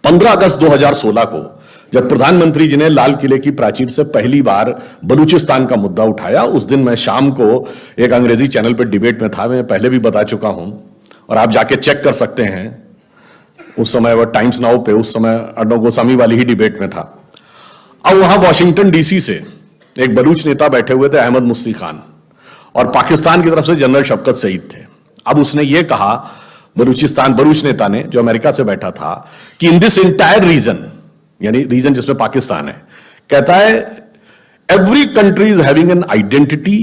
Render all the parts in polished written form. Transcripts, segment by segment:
15 अगस्त 2016 को जब प्रधानमंत्री जी ने लाल किले की प्राचीर से पहली बार बलूचिस्तान का मुद्दा उठाया, उस दिन मैं शाम को एक अंग्रेजी चैनल पर डिबेट में था। मैं पहले भी बता चुका हूं और आप जाके चेक कर सकते हैं। उस समय वह टाइम्स नाउ पे उस समय अर्णब गोस्वामी वाली ही डिबेट में था। अब वहां वॉशिंगटन डीसी से एक बलूच नेता बैठे हुए थे, अहमद मुफ्ती खान, और पाकिस्तान की तरफ से जनरल शफकत सईद थे। अब उसने ये कहा, बलूच नेता ने, जो अमेरिका से बैठा था, कि इन दिस इंटायर रीजन, यानी रीजन जिसमें पाकिस्तान है, कहता है every country is having an identity,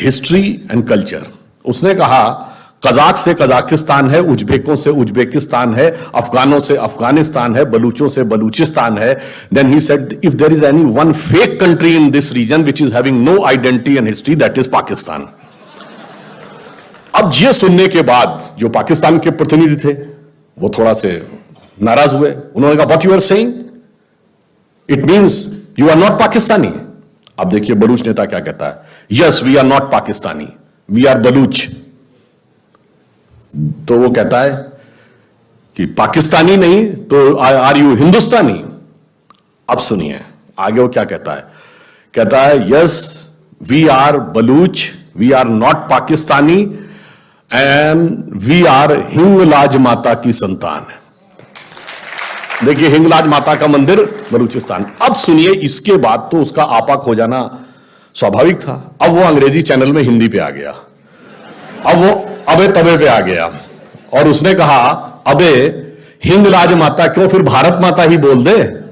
history and culture. उसने कहा कजाक से कजाकिस्तान है, उज्बेकों से उज्बेकिस्तान है, अफगानों से अफगानिस्तान है, बलूचों से बलूचिस्तान है। Then he said if there is any one fake country in this region which is having no identity and history, that is Pakistan. अब ये सुनने के बाद जो पाकिस्तान के प्रतिनिधि थे वो थोड़ा से नाराज हुए। उन्होंने कहा what you are saying, it means you are not Pakistani. अब देखिए बलूच नेता क्या कहता है, yes we are not Pakistani, we are Baloch. तो वो कहता है कि पाकिस्तानी नहीं तो आर यू हिंदुस्तानी। अब सुनिए आगे वो क्या कहता है, कहता है yes we are Baloch, we are not Pakistani and we are Hinglaj Mata की संतान है। देखिए हिंगलाज माता का मंदिर बलूचिस्तान। अब सुनिए इसके बाद तो उसका आपा खो जाना स्वाभाविक था। अब वो अंग्रेजी चैनल में हिंदी पे आ गया, अब वो अबे तबे पे आ गया और उसने कहा अबे हिंगलाज माता क्यों, फिर भारत माता ही बोल दे।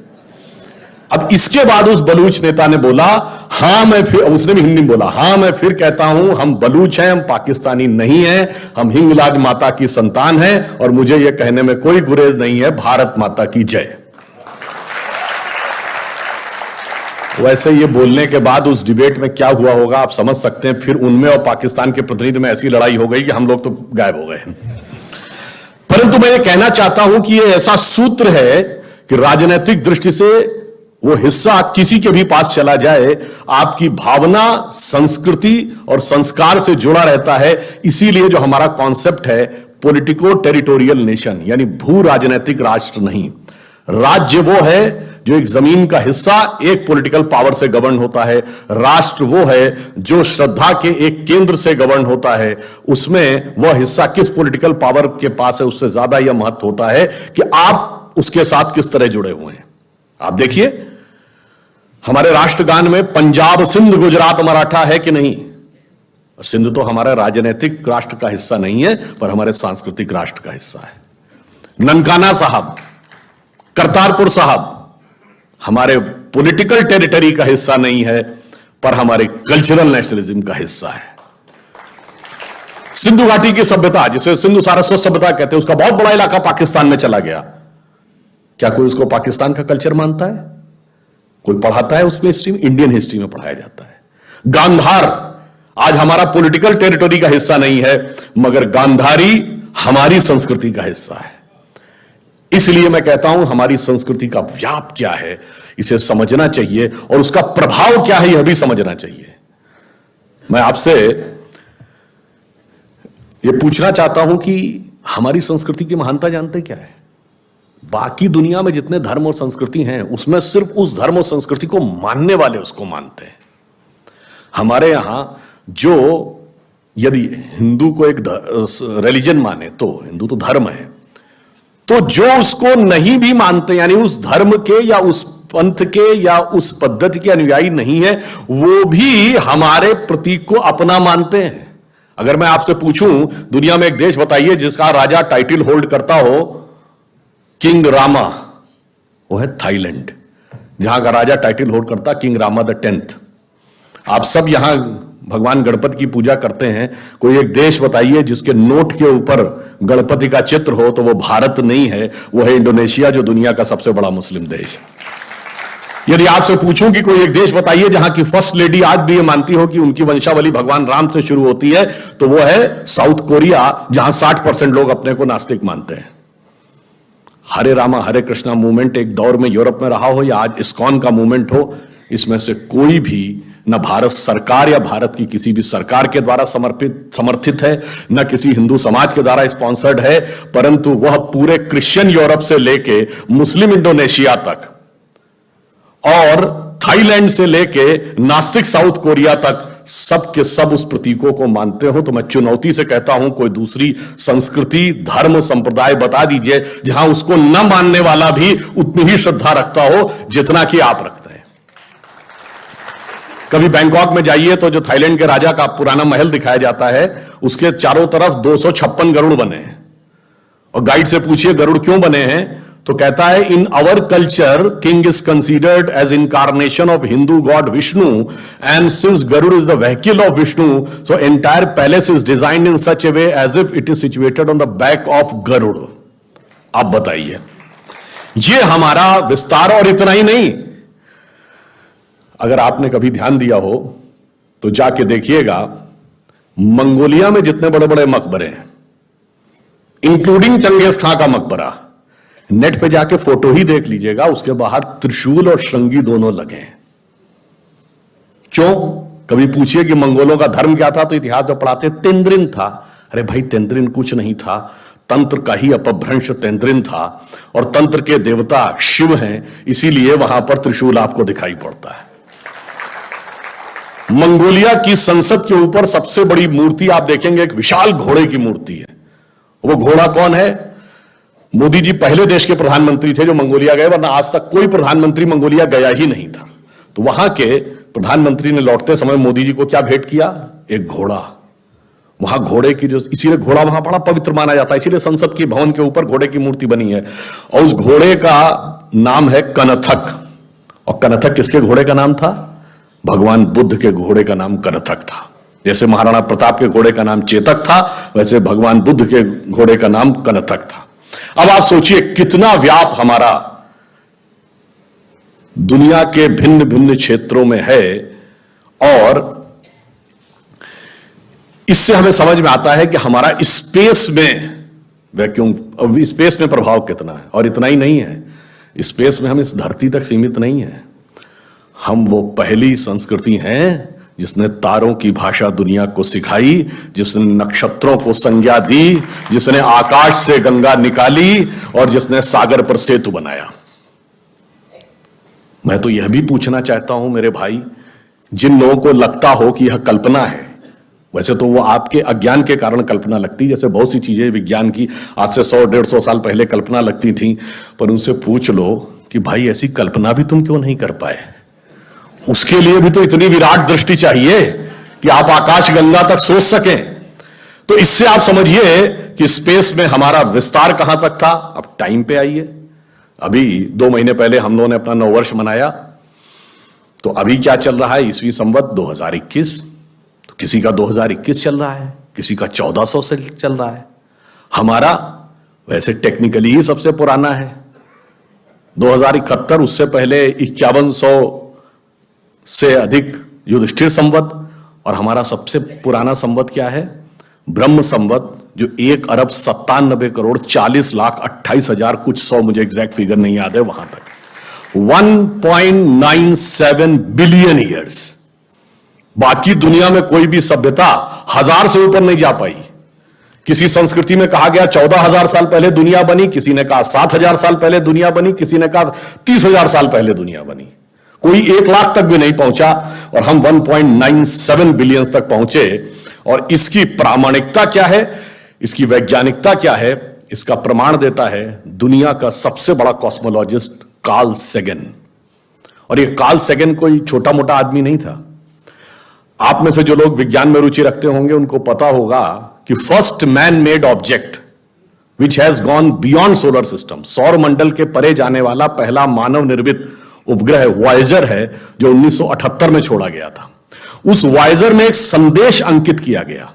अब इसके बाद उस बलूच नेता ने बोला हां मैं फिर, उसने भी हिंदी में बोला, हां मैं फिर कहता हूं हम बलूच हैं, हम पाकिस्तानी नहीं हैं, हम हिंगलाज माता की संतान हैं और मुझे यह कहने में कोई गुरेज नहीं है, भारत माता की जय। वैसे ये बोलने के बाद उस डिबेट में क्या हुआ होगा आप समझ सकते हैं। फिर उनमें और पाकिस्तान के प्रतिनिधि में ऐसी लड़ाई हो गई कि हम लोग तो गायब हो गए। परंतु मैं ये कहना चाहता हूं कि ये ऐसा सूत्र है कि राजनीतिक दृष्टि से वो हिस्सा किसी के भी पास चला जाए, आपकी भावना, संस्कृति और संस्कार से जुड़ा रहता है। इसीलिए जो हमारा कॉन्सेप्ट है पॉलिटिको टेरिटोरियल नेशन, यानी भू राजनीतिक राष्ट्र नहीं, राज्य वो है जो एक जमीन का हिस्सा एक पॉलिटिकल पावर से गवर्न होता है। राष्ट्र वो है जो श्रद्धा के एक केंद्र से गवर्न होता है। उसमें वह हिस्सा किस पॉलिटिकल पावर के पास है उससे ज्यादा यह महत्व होता है कि आप उसके साथ किस तरह जुड़े हुए हैं। आप देखिए हमारे राष्ट्रगान में पंजाब, सिंध, गुजरात, मराठा है कि नहीं? सिंध तो हमारा राजनीतिक राष्ट्र का हिस्सा नहीं है पर हमारे सांस्कृतिक राष्ट्र का हिस्सा है। ननकाना साहब, करतारपुर साहब हमारे पॉलिटिकल टेरिटरी का हिस्सा नहीं है पर हमारे कल्चरल नेशनलिज्म का हिस्सा है। सिंधु घाटी की सभ्यता, जिसे सिंधु सारस्वत सभ्यता कहते हैं, उसका बहुत बड़ा इलाका पाकिस्तान में चला गया। क्या कोई उसको पाकिस्तान का कल्चर मानता है? कोई पढ़ाता है उसमें हिस्ट्री में? इंडियन हिस्ट्री में पढ़ाया जाता है। गांधार आज हमारा पॉलिटिकल टेरिटरी का हिस्सा नहीं है मगर गांधारी हमारी संस्कृति का हिस्सा है। इसलिए मैं कहता हूं हमारी संस्कृति का व्याप क्या है इसे समझना चाहिए और उसका प्रभाव क्या है यह भी समझना चाहिए। मैं आपसे यह पूछना चाहता हूं कि हमारी संस्कृति की महानता जानते क्या है? बाकी दुनिया में जितने धर्म और संस्कृति हैं उसमें सिर्फ उस धर्म और संस्कृति को मानने वाले उसको मानते हैं। हमारे यहां जो यदि हिंदू को एक रिलीजन माने तो हिंदू तो धर्म है, तो जो उसको नहीं भी मानते यानी उस धर्म के या उस पंथ के या उस पद्धति के अनुयायी नहीं है वो भी हमारे प्रतीक को अपना मानते हैं। अगर मैं आपसे पूछूं दुनिया में एक देश बताइए जिसका राजा टाइटल होल्ड करता हो किंग रामा, वो है थाईलैंड, जहां का राजा टाइटल होल्ड करता किंग रामा द 10th। आप सब यहां भगवान गणपति की पूजा करते हैं, कोई एक देश बताइए जिसके नोट के ऊपर गणपति का चित्र हो, तो वो भारत नहीं है, वो है इंडोनेशिया, जो दुनिया का सबसे बड़ा मुस्लिम देश। यदि आपसे पूछूं कि कोई एक देश बताइए जहां की फर्स्ट लेडी आज भी ये मानती हो कि उनकी वंशावली भगवान राम से शुरू होती है, तो वो है साउथ कोरिया, जहां 60% लोग अपने को नास्तिक मानते हैं। हरे रामा हरे कृष्णा मूवमेंट एक दौर में यूरोप में रहा हो या आज इस्कॉन का मूवमेंट हो, इसमें से कोई भी न भारत सरकार या भारत की किसी भी सरकार के द्वारा समर्थित है, न किसी हिंदू समाज के द्वारा स्पॉन्सर्ड है, परंतु वह पूरे क्रिश्चियन यूरोप से लेके मुस्लिम इंडोनेशिया तक और थाईलैंड से लेके नास्तिक साउथ कोरिया तक सब के सब उस प्रतीकों को मानते हो। तो मैं चुनौती से कहता हूं, कोई दूसरी संस्कृति, धर्म, संप्रदाय बता दीजिए जहां उसको न मानने वाला भी उतनी ही श्रद्धा रखता हो जितना कि आप रखते हैं। कभी बैंकॉक में जाइए तो जो थाईलैंड के राजा का पुराना महल दिखाया जाता है, उसके चारों तरफ 256 गरुड़ बने हैं, और गाइड से पूछिए गरुड़ क्यों बने हैं, तो कहता है in our culture king is considered as incarnation of Hindu god Vishnu, and since Garuda is the vehicle of Vishnu, so entire palace is designed in such a way as if it is situated on the back of Garuda. आप बताइए, ये हमारा विस्तार। और इतना ही नहीं, अगर आपने कभी ध्यान दिया हो तो जाके देखिएगा, मंगोलिया में जितने बड़े बड़े मकबरे हैं, इंक्लूडिंग चंगेज खां का मकबरा, नेट पे जाके फोटो ही देख लीजिएगा, उसके बाहर त्रिशूल और श्रृंगी दोनों लगे हैं। क्यों? कभी पूछिए कि मंगोलों का धर्म क्या था, तो इतिहास जब पढ़ाते तेंद्रिन था। अरे भाई, तेंद्रिन कुछ नहीं था, तंत्र का ही अपभ्रंश तेंद्रिन था, और तंत्र के देवता शिव हैं, इसीलिए वहां पर त्रिशूल आपको दिखाई पड़ता है। मंगोलिया की संसद के ऊपर सबसे बड़ी मूर्ति आप देखेंगे, एक विशाल घोड़े की मूर्ति है। वो घोड़ा कौन है? मोदी जी पहले देश के प्रधानमंत्री थे जो मंगोलिया गए, वरना आज तक कोई प्रधानमंत्री मंगोलिया गया ही नहीं था। तो वहां के प्रधानमंत्री ने लौटते समय मोदी जी को क्या भेंट किया? एक घोड़ा। वहां घोड़े की जो, इसीलिए घोड़ा वहां बड़ा पवित्र माना जाता है, इसीलिए संसद के भवन के ऊपर घोड़े की मूर्ति बनी है, और उस घोड़े का नाम है कनथक। और कनथक किसके घोड़े का नाम था? भगवान बुद्ध के घोड़े का नाम कनथक था। जैसे महाराणा प्रताप के घोड़े का नाम चेतक था, वैसे भगवान बुद्ध के घोड़े का नाम कनथक था। अब आप सोचिए कितना व्याप हमारा दुनिया के भिन्न भिन्न क्षेत्रों में है, और इससे हमें समझ में आता है कि हमारा स्पेस में वैक्यूम, स्पेस में प्रभाव कितना है। और इतना ही नहीं है, स्पेस में हम इस धरती तक सीमित नहीं है, हम वो पहली संस्कृति हैं जिसने तारों की भाषा दुनिया को सिखाई, जिसने नक्षत्रों को संज्ञा दी, जिसने आकाश से गंगा निकाली, और जिसने सागर पर सेतु बनाया। मैं तो यह भी पूछना चाहता हूं मेरे भाई, जिन लोगों को लगता हो कि यह कल्पना है, वैसे तो वो आपके अज्ञान के कारण कल्पना लगती, जैसे बहुत सी चीजें विज्ञान की आज से 100-150 साल पहले कल्पना लगती थी, पर उनसे पूछ लो कि भाई ऐसी कल्पना भी तुम क्यों नहीं कर पाए? उसके लिए भी तो इतनी विराट दृष्टि चाहिए कि आप आकाश गंगा तक सोच सकें। तो इससे आप समझिए कि स्पेस में हमारा विस्तार कहां तक था। अब टाइम पे आइए, अभी 2 महीने पहले हम लोगों ने अपना नववर्ष मनाया, तो अभी क्या चल रहा है? ईस्वी संवत 2021। तो किसी का 2021 चल रहा है, किसी का 1400 से चल रहा है। हमारा वैसे टेक्निकली ही सबसे पुराना है 2071, उससे पहले 5100 से अधिक युधिष्ठिर संवत, और हमारा सबसे पुराना संवत क्या है? ब्रह्म संवत, जो 1,97,40,40,28,000 कुछ 100, मुझे एग्जैक्ट फिगर नहीं याद है, वहां तक 1.97 बिलियन ईयर्स। बाकी दुनिया में कोई भी सभ्यता 1000 से ऊपर नहीं जा पाई। किसी संस्कृति में कहा गया 14,000 साल पहले दुनिया बनी, किसी ने कहा 7,000 साल पहले दुनिया बनी, किसी ने कहा 30,000 साल पहले दुनिया बनी। कोई 1 लाख तक भी नहीं पहुंचा, और हम 1.97 बिलियन तक पहुंचे। और इसकी प्रामाणिकता क्या है, इसकी वैज्ञानिकता क्या है, इसका प्रमाण देता है दुनिया का सबसे बड़ा कॉस्मोलॉजिस्ट कार्ल सेगन। और ये कार्ल सेगन कोई छोटा मोटा आदमी नहीं था। आप में से जो लोग विज्ञान में रुचि रखते होंगे उनको पता होगा कि first man made object which has gone beyond solar system, सौर मंडल के परे जाने वाला पहला मानव निर्मित उपग्रह वॉयेजर है, जो 1978 में छोड़ा गया था। उस वॉयेजर में एक संदेश अंकित किया गया,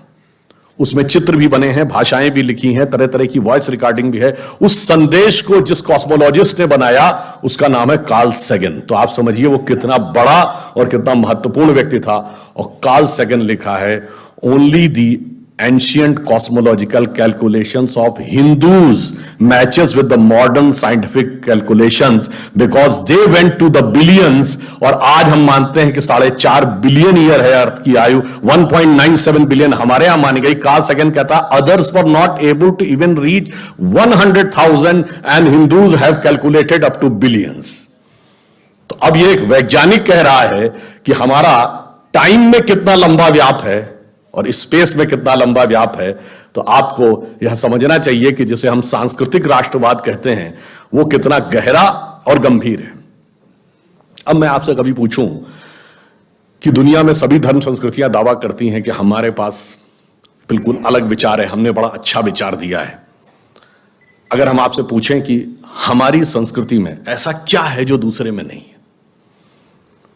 उसमें चित्र भी बने हैं, भाषाएं भी लिखी हैं, तरह तरह की वॉइस रिकॉर्डिंग भी है। उस संदेश को जिस कॉस्मोलॉजिस्ट ने बनाया उसका नाम है कार्ल सेगन। तो आप समझिए वो कितना बड़ा और कितना महत्वपूर्ण व्यक्ति था। और कार्ल सेगन लिखा है, only the ancient cosmological calculations of Hindus matches with the modern scientific calculations because they went to the billions। और आज हम मानते हैं कि 4.5 बिलियन ईयर है अर्थ की आयु, 1.97 बिलियन हमारे यहां मानी गई। कार्ल सेगन कहता है others were not able to even reach 100,000 and Hindus have calculated up to billions। तो अब ये एक वैज्ञानिक कह रहा है कि हमारा टाइम में कितना लंबा व्याप है और स्पेस में कितना लंबा व्याप है। तो आपको यह समझना चाहिए कि जिसे हम सांस्कृतिक राष्ट्रवाद कहते हैं वो कितना गहरा और गंभीर है। अब मैं आपसे कभी पूछूं कि दुनिया में सभी धर्म संस्कृतियां दावा करती हैं कि हमारे पास बिल्कुल अलग विचार है, हमने बड़ा अच्छा विचार दिया है। अगर हम आपसे पूछें कि हमारी संस्कृति में ऐसा क्या है जो दूसरे में नहीं है,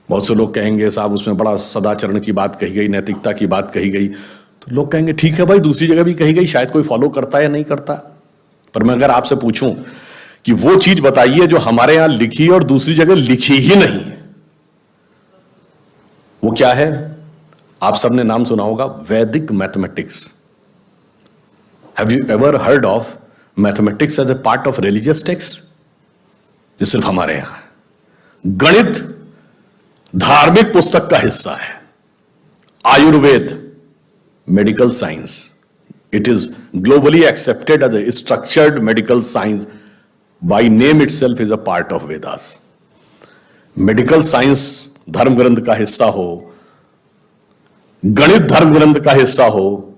बहुत से लोग कहेंगे साहब उसमें बड़ा सदाचरण की बात कही गई, नैतिकता की बात कही गई। तो लोग कहेंगे ठीक है भाई, दूसरी जगह भी कही गई, शायद कोई फॉलो करता है या नहीं करता। पर मैं अगर आपसे पूछूं कि वो चीज बताइए जो हमारे यहां लिखी और दूसरी जगह लिखी ही नहीं है, वो क्या है? आप सबने नाम सुना होगा वैदिक mathematics. Have you ever heard of mathematics as a part of religious text? ये सिर्फ हमारे यहां है। गणित धार्मिक पुस्तक का हिस्सा है। Ayurveda medical science, it is globally accepted as a structured medical science, by name itself is a part of Vedas. Medical science धर्म ग्रंथ का हिस्सा हो, गणित धर्म ग्रंथ का हिस्सा हो,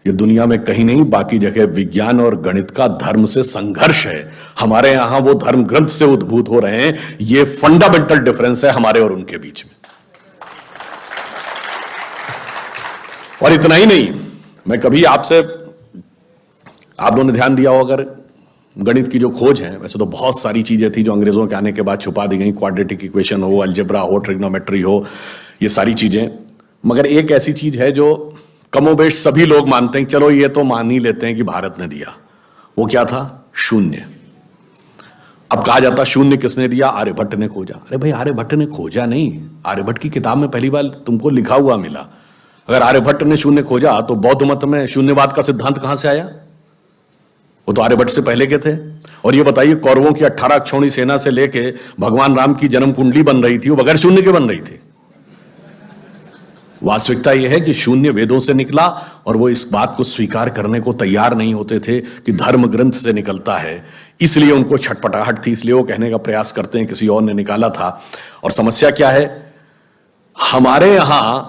ये दुनिया में कहीं नहीं, बाकी जगह विज्ञान और गणित का धर्म से संघर्ष है। हमारे यहां वो धर्म ग्रंथ से उद्भूत हो रहे हैं। ये फंडामेंटल डिफरेंस है हमारे और उनके बीच में। और इतना ही नहीं, मैं कभी आपसे, आप लोगों ने ध्यान दिया हो अगर गणित की जो खोज है, वैसे तो बहुत सारी चीजें थी जो अंग्रेजों के आने के बाद छुपा दी गई, क्वाड्रेटिक इक्वेशन हो, अलजेब्रा हो, ट्रिग्नोमेट्री हो, ये सारी चीजें। मगर एक ऐसी चीज है जो कमोबेश सभी लोग मानते हैं, चलो ये तो मान ही लेते हैं कि भारत ने दिया। वो क्या था? शून्य। अब कहा जाता शून्य किसने दिया? आर्यभट्ट ने खोजा। अरे भाई आर्यभट्ट ने खोजा नहीं, आर्यभट्ट की किताब में पहली बार तुमको लिखा हुआ मिला। अगर आर्यभट्ट ने शून्य खोजा तो बौद्ध मत में शून्यवाद का सिद्धांत कहां से आया? वो तो आर्यभट्ट से पहले के थे। और ये बताइए कौरवों की 18 अक्षौणी सेना से लेके भगवान राम की जन्म कुंडली बन रही थी, वो बगैर शून्य के बन रही थी। वास्तविकता यह है कि शून्य वेदों से निकला और वो इस बात को स्वीकार करने को तैयार नहीं होते थे कि धर्म ग्रंथ से निकलता है। इसलिए उनको छटपटाहट थी, इसलिए वो कहने का प्रयास करते हैं किसी और ने निकाला था। और समस्या क्या है? हमारे यहां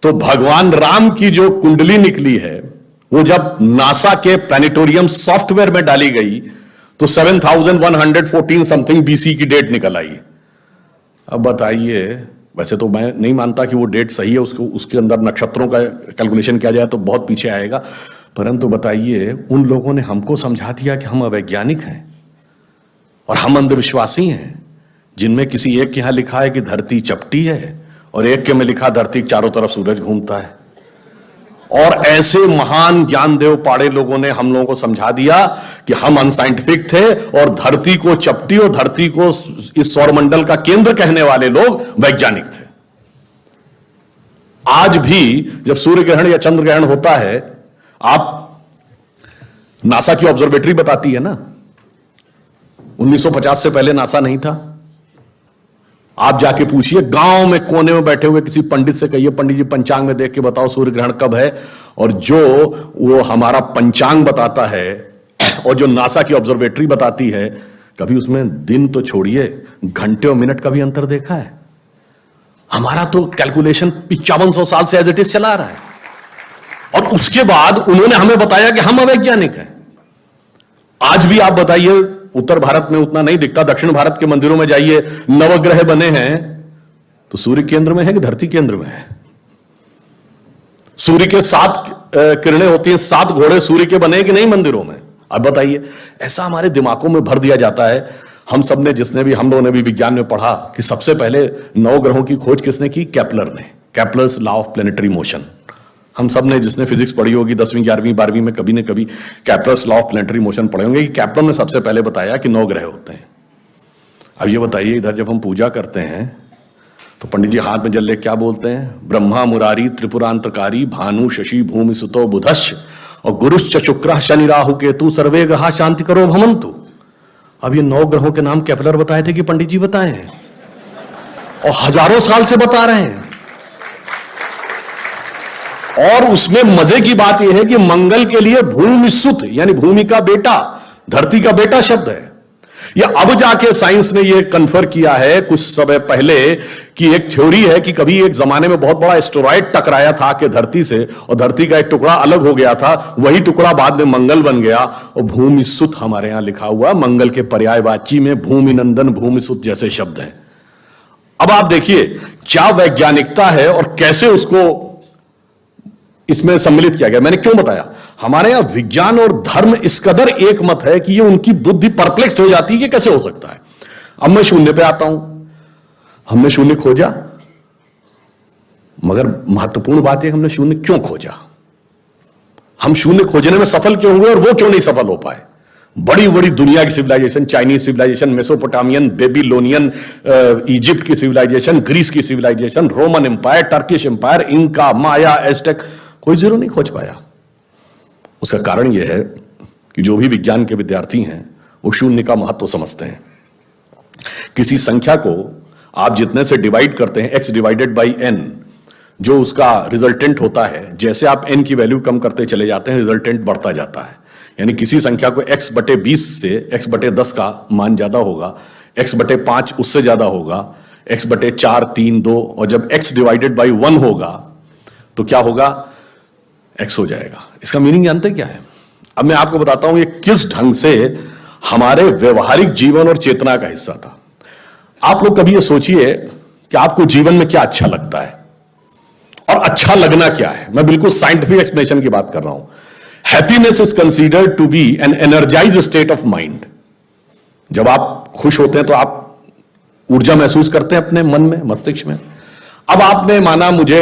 तो भगवान राम की जो कुंडली निकली है वो जब नासा के प्लैनेटोरियम सॉफ्टवेयर में डाली गई तो 7114 समथिंग बीसी की डेट निकल आई। अब बताइए, वैसे तो मैं नहीं मानता कि वो डेट सही है, उसको उसके अंदर नक्षत्रों का कैलकुलेशन किया जाए तो बहुत पीछे आएगा, परंतु बताइए उन लोगों ने हमको समझा दिया कि हम अवैज्ञानिक हैं और हम अंधविश्वासी हैं, जिनमें किसी एक के यहां लिखा है कि धरती चपटी है और एक के में लिखा धरती के चारों तरफ सूरज घूमता है। और ऐसे महान ज्ञानदेव पाड़े लोगों ने हम लोगों को समझा दिया कि हम अनसाइंटिफिक थे और धरती को चपटी और धरती को इस सौरमंडल का केंद्र कहने वाले लोग वैज्ञानिक थे। आज भी जब सूर्य ग्रहण या चंद्र ग्रहण होता है, आप नासा की ऑब्जर्वेटरी बताती है ना, 1950 से पहले नासा नहीं था। आप जाके पूछिए गांव में कोने में बैठे हुए किसी पंडित से, कहिए पंडित जी पंचांग में देख के बताओ सूर्य ग्रहण कब है, और जो वो हमारा पंचांग बताता है और जो नासा की ऑब्जर्वेटरी बताती है, कभी उसमें दिन तो छोड़िए घंटे और मिनट का भी अंतर देखा है? हमारा तो कैलकुलेशन 5500 साल से एज इट इज चला रहा है और उसके बाद उन्होंने हमें बताया कि हम अवैज्ञानिक हैं। आज भी आप बताइए, उत्तर भारत में उतना नहीं दिखता, दक्षिण भारत के मंदिरों में जाइए, नवग्रह बने हैं तो सूर्य केंद्र में है कि धरती केंद्र में है? सूर्य के 7 किरणें होती हैं, 7 घोड़े सूर्य के बने कि नहीं मंदिरों में? अब बताइए, ऐसा हमारे दिमागों में भर दिया जाता है। हम सब ने, जिसने भी, हम लोगों ने भी विज्ञान में पढ़ा कि सबसे पहले 9 ग्रहों की खोज किसने की? केपलर ने, Kepler's law of planetary motion. हम सब ने, जिसने फिजिक्स पढ़ी होगी 10वीं 11वीं 12वीं में, कभी न कभी Kepler's law of planetary motion पढ़े होंगे कि केपलर ने सबसे पहले बताया कि 9 ग्रह होते हैं। अब ये बताइए, इधर जब हम पूजा करते हैं तो पंडित जी हाथ में जल ले क्या बोलते हैं? ब्रह्मा मुरारी त्रिपुरांतकारी भानु शशि भूमि सुतो बुधश्च और गुरुश्च शुक्र शनि राहु केतु सर्वे ग्रहा शांति करो भवन्तु। अब ये 9 ग्रहों के नाम केपलर बताए थे कि पंडित जी बताए हैं, और हजारों साल से बता रहे हैं। और उसमें मजे की बात यह है कि मंगल के लिए भूमि सुत यानी भूमि का बेटा, धरती का बेटा शब्द है। या अब जाके साइंस ने यह कन्फर्म किया है कुछ समय पहले कि एक थ्योरी है कि कभी एक जमाने में बहुत बड़ा एस्टेरॉयड टकराया था कि धरती से, और धरती का एक टुकड़ा अलग हो गया था, वही टुकड़ा बाद में मंगल बन गया। और भूमि सुत हमारे यहां लिखा हुआ, मंगल के पर्यायवाची में भूमि नंदन भूमि सुत जैसे शब्द हैं। अब आप देखिए क्या वैज्ञानिकता है और कैसे उसको इसमें सम्मिलित किया गया। मैंने क्यों बताया, हमारे यहां विज्ञान और धर्म इस कदर एक मत है कि ये उनकी बुद्धि परप्लेक्स हो जाती है कि कैसे हो सकता है। अब मैं शून्य पे आता हूं, हमने शून्य खोजा, मगर महत्वपूर्ण बात है हमने शून्य क्यों खोजा, हम शून्य खोजने में सफल क्यों हुए और वो क्यों नहीं सफल हो पाए। बड़ी बड़ी दुनिया की civilisation, Chinese civilisation, Mesopotamian, Babylonian, Egypt की सिविलाइजेशन, ग्रीस की civilisation, Roman empire, Turkish empire, Inca, Maya, Aztec, कोई जीरो नहीं खोज पाया। उसका कारण यह है कि जो भी विज्ञान के विद्यार्थी हैं वो शून्य का महत्व समझते हैं। किसी संख्या को आप जितने से डिवाइड करते हैं, x डिवाइडेड बाई n, जो उसका रिजल्टेंट होता है, जैसे आप n की वैल्यू कम करते चले जाते हैं रिजल्टेंट बढ़ता जाता है। यानी किसी संख्या को x बटे 20 से x बटे 10 का मान ज्यादा होगा, x बटे 5 उससे ज्यादा होगा, x बटे 4, 3, 2, और जब x डिवाइडेड बाई 1 होगा तो क्या होगा, x हो जाएगा। इसका मीनिंग जानते क्या है? अब मैं आपको बताता हूं ये किस ढंग से हमारे व्यवहारिक जीवन और चेतना का हिस्सा था। आप लोग कभी ये सोचिए कि आपको जीवन में क्या अच्छा लगता है और अच्छा लगना क्या है। मैं बिल्कुल साइंटिफिक एक्सप्लेनेशन की बात कर रहा हूं। Happiness is considered to be an energised state of mind. जब आप खुश होते हैं तो आप ऊर्जा महसूस करते हैं अपने मन में, मस्तिष्क में। अब आपने माना मुझे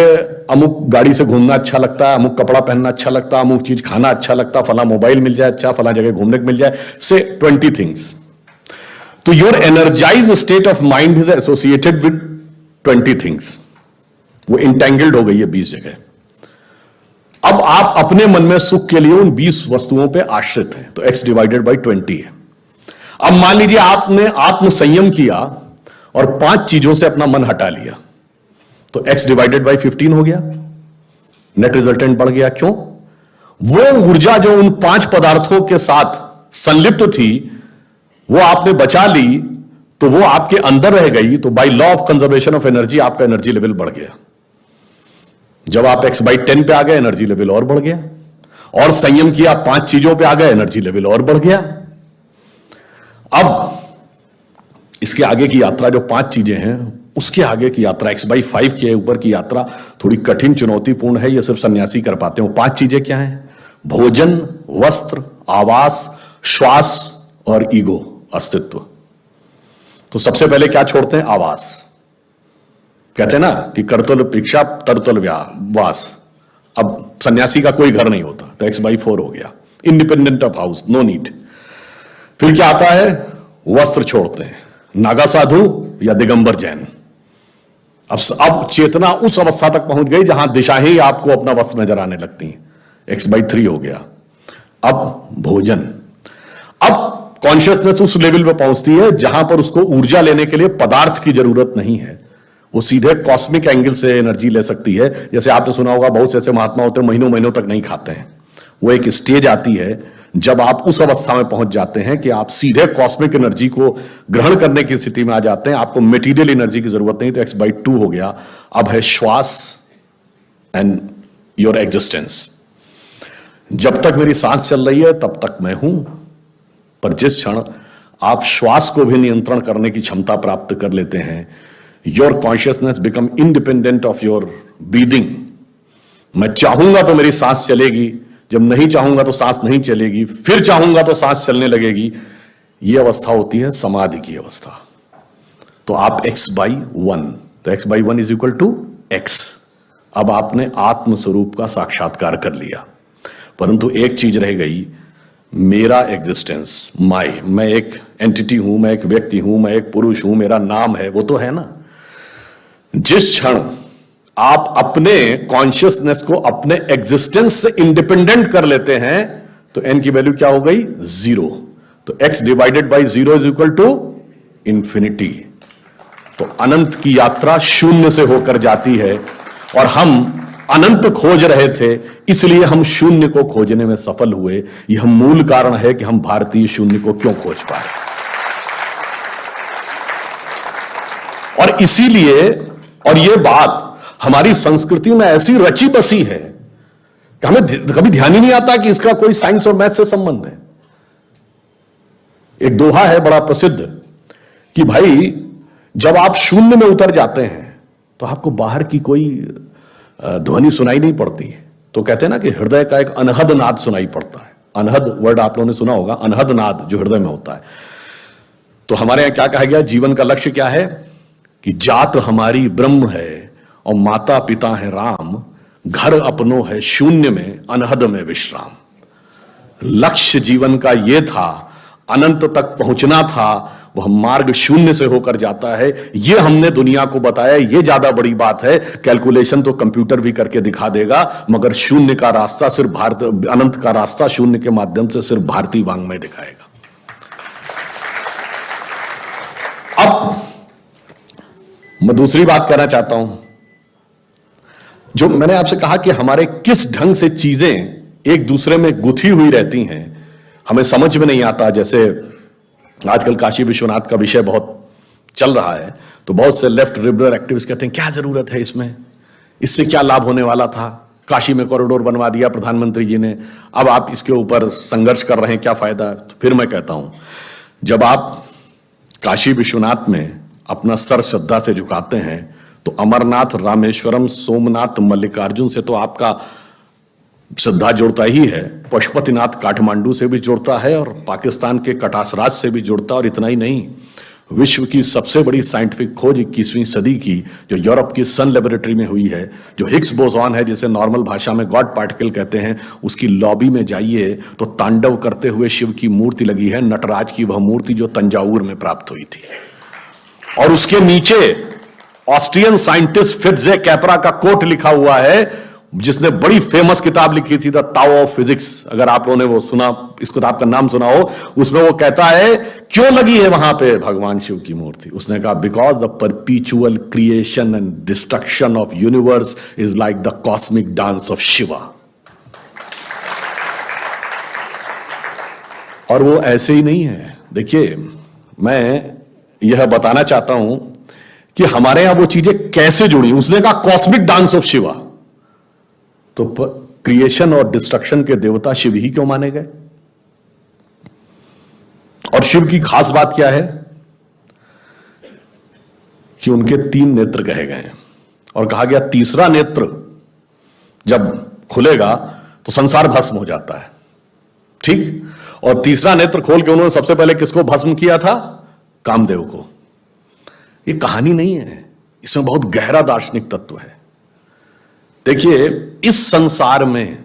अमुक गाड़ी से घूमना अच्छा लगता है, अमुक कपड़ा पहनना अच्छा लगता है, अमुक चीज खाना अच्छा लगता है, फला मोबाइल मिल जाए अच्छा, फला जगह घूमने को मिल जाए, से 20 थिंग्स। तो your energised state of mind is associated with 20 things. वो इंटेंगल्ड हो गई है 20 जगह। अब आप अपने मन में सुख के लिए उन 20 वस्तुओं पे आश्रित हैं, तो x डिवाइडेड बाई 20 है। अब मान लीजिए आपने आत्म संयम किया और 5 चीजों से अपना मन हटा लिया, तो x डिवाइडेड बाई 15 हो गया, नेट रिजल्टेंट बढ़ गया। क्यों? वो ऊर्जा जो उन 5 पदार्थों के साथ संलिप्त थी वो आपने बचा ली, तो वो आपके अंदर रह गई, तो by law of conservation of energy आपका एनर्जी लेवल बढ़ गया। जब आप x बाई 10 पे आ गए एनर्जी लेवल और बढ़ गया, और संयम किया 5 चीजों पे आ गए एनर्जी लेवल और बढ़ गया। अब इसके आगे की यात्रा जो 5 चीजें हैं उसके आगे की यात्रा x बाई 5 के ऊपर की यात्रा थोड़ी कठिन चुनौतीपूर्ण है, यह सिर्फ सन्यासी कर पाते हैं। 5 चीजें क्या हैं? भोजन, वस्त्र, आवास, श्वास और ईगो, अस्तित्व। तो सबसे पहले क्या छोड़ते हैं? आवास। कहते हैं ना कि करतल भिक्षा तरतल वास। अब सन्यासी का कोई घर नहीं होता, तो x बाई 4 हो गया, independent of house, no need. फिर क्या आता है? वस्त्र छोड़ते हैं, नागा साधु या दिगंबर जैन। अब चेतना उस अवस्था तक पहुंच गई जहां दिशाएं ही आपको अपना वस्त्र नजर आने लगती हैं, x बाई 3 हो गया। अब भोजन, अब कॉन्शियसनेस उस लेवल पे पहुंचती है जहां पर उसको ऊर्जा लेने के लिए पदार्थ की जरूरत नहीं है, वो सीधे कॉस्मिक एंगल से एनर्जी ले सकती है। जैसे आपने सुना होगा बहुत से ऐसे महात्मा होते हैं महीनों महीनों तक नहीं खाते हैं। वो एक स्टेज आती है जब आप उस अवस्था में पहुंच जाते हैं कि आप सीधे कॉस्मिक एनर्जी को ग्रहण करने की स्थिति में आ जाते हैं, आपको मटेरियल एनर्जी की जरूरत नहीं, तो x बाई 2 हो गया। अब है श्वास एंड योर एग्जिस्टेंस। जब तक मेरी सांस चल रही है तब तक मैं हूं, पर जिस क्षण आप श्वास को भी नियंत्रण करने की क्षमता प्राप्त कर लेते हैं, your consciousness become independent of your breathing. मैं चाहूंगा तो मेरी सांस चलेगी, जब नहीं चाहूंगा तो सांस नहीं चलेगी, फिर चाहूंगा तो सांस चलने लगेगी। यह अवस्था होती है समाधि की अवस्था। तो आप x बाई 1, तो x by 1 is equal to x। अब आपने आत्म स्वरूप का साक्षात्कार कर लिया, परंतु एक चीज रह गई, मेरा एग्जिस्टेंस, मैं एक एंटिटी हूं, मैं एक व्यक्ति हूं, मैं एक पुरुष हूं, मेरा नाम है, वो तो है ना। जिस क्षण आप अपने कॉन्शियसनेस को अपने एग्जिस्टेंस से इंडिपेंडेंट कर लेते हैं तो एन की वैल्यू क्या हो गई? 0। तो x divided by 0 is equal to infinity. तो अनंत की यात्रा शून्य से होकर जाती है और हम अनंत खोज रहे थे, इसलिए हम शून्य को खोजने में सफल हुए। यह मूल कारण है कि हम भारतीय शून्य को क्यों खोज पाए। और इसीलिए, और यह बात हमारी संस्कृति में ऐसी रची बसी है कि हमें कभी ध्यान ही नहीं आता कि इसका कोई साइंस और मैथ से संबंध है। एक दोहा है बड़ा प्रसिद्ध कि भाई जब आप शून्य में उतर जाते हैं तो आपको बाहर की कोई ध्वनि सुनाई नहीं पड़ती। तो कहते हैं ना कि हृदय का एक अनहद नाद सुनाई पड़ता है। अनहद वर्ड आप लोगों ने सुना होगा, अनहद नाद जो हृदय में होता है। तो हमारे यहां क्या कहा गया, जीवन का लक्ष्य क्या है कि जात हमारी ब्रह्म है और माता पिता है राम, घर अपनों है शून्य में अनहद में विश्राम। लक्ष्य जीवन का यह था, अनंत तक पहुंचना था, वह मार्ग शून्य से होकर जाता है। यह हमने दुनिया को बताया। यह ज्यादा बड़ी बात है। कैलकुलेशन तो कंप्यूटर भी करके दिखा देगा, मगर शून्य का रास्ता सिर्फ भारत, अनंत का रास्ता शून्य के माध्यम से सिर्फ भारतीय वांग्मय दिखाएगा। अब मैं दूसरी बात कहना चाहता हूं। जो मैंने आपसे कहा कि हमारे किस ढंग से चीजें एक दूसरे में गुथी हुई रहती हैं, हमें समझ में नहीं आता। जैसे आजकल काशी विश्वनाथ का विषय बहुत चल रहा है, तो बहुत से लेफ्ट लिबरल एक्टिविस्ट कहते हैं क्या जरूरत है इसमें, इससे क्या लाभ होने वाला था, काशी में कॉरिडोर बनवा दिया प्रधानमंत्री जी ने, अब आप इसके ऊपर संघर्ष कर रहे हैं, क्या फायदा। तो फिर मैं कहता हूं, जब आप काशी विश्वनाथ में अपना सर श्रद्धा से झुकाते हैं तो अमरनाथ, रामेश्वरम, सोमनाथ, मल्लिकार्जुन से तो आपका श्रद्धा जुड़ता ही है, पशुपतिनाथ काठमांडू से भी जुड़ता है और पाकिस्तान के कटासराज से भी जुड़ता है। और इतना ही नहीं, विश्व की सबसे बड़ी साइंटिफिक खोज 21वीं सदी की जो यूरोप की सन लेबोरेटरी में हुई है, जो हिग्स बोसॉन है, जिसे नॉर्मल भाषा में गॉड पार्टिकल कहते हैं, उसकी लॉबी में जाइए तो तांडव करते हुए शिव की मूर्ति लगी है, नटराज की वह मूर्ति जो तंजावुर में प्राप्त हुई थी। और उसके नीचे ऑस्ट्रियन साइंटिस्ट फिट्जे कैपरा का कोट लिखा हुआ है, जिसने बड़ी फेमस किताब लिखी थी द ताओ ऑफ फिजिक्स। अगर आप लोगों ने वो सुना, इस किताब का नाम सुना हो, उसमें वो कहता है क्यों लगी है वहां पे भगवान शिव की मूर्ति। उसने कहा because the परपीचुअल creation and destruction of universe is like the cosmic dance of Shiva. और वो ऐसे ही नहीं है। देखिए, मैं यह बताना चाहता हूं कि हमारे यहां वो चीजें कैसे जुड़ी। उसने कहा कॉस्मिक डांस ऑफ शिवा, तो क्रिएशन और डिस्ट्रक्शन के देवता शिव ही क्यों माने गए। और शिव की खास बात क्या है कि उनके 3 नेत्र कहे गए हैं और कहा गया तीसरा नेत्र जब खुलेगा तो संसार भस्म हो जाता है। ठीक, और तीसरा नेत्र खोल के उन्होंने सबसे पहले किसको भस्म किया था? कामदेव को। ये कहानी नहीं है, इसमें बहुत गहरा दार्शनिक तत्व है। देखिए, इस संसार में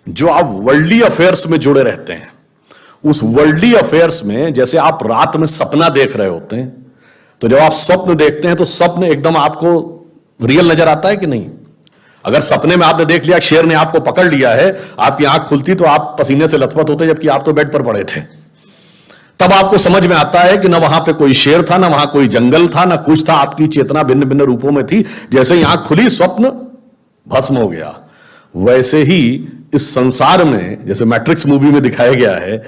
जो आप वर्ल्डली अफेयर्स में जुड़े रहते हैं, उस वर्ल्डली अफेयर्स में जैसे आप रात में सपना देख रहे होते हैं, तो जब आप स्वप्न देखते हैं तो स्वप्न एकदम आपको रियल नजर आता है कि नहीं। अगर सपने में आपने देख लिया शेर ने आपको पकड़ लिया है, आपकी आंख खुलती तो आप पसीने से लथपथ होते, जबकि आप तो बेड पर पड़े थे। तब आपको समझ में आता है कि ना वहां पे कोई शेर था, ना वहां कोई जंगल था, ना कुछ था, आपकी चेतना भिन्न भिन्न रूपों में थी। जैसे ही आंख खुली स्वप्न भस्म हो गया। वैसे ही इस संसार में, जैसे मैट्रिक्स मूवी में दिखाया गया है,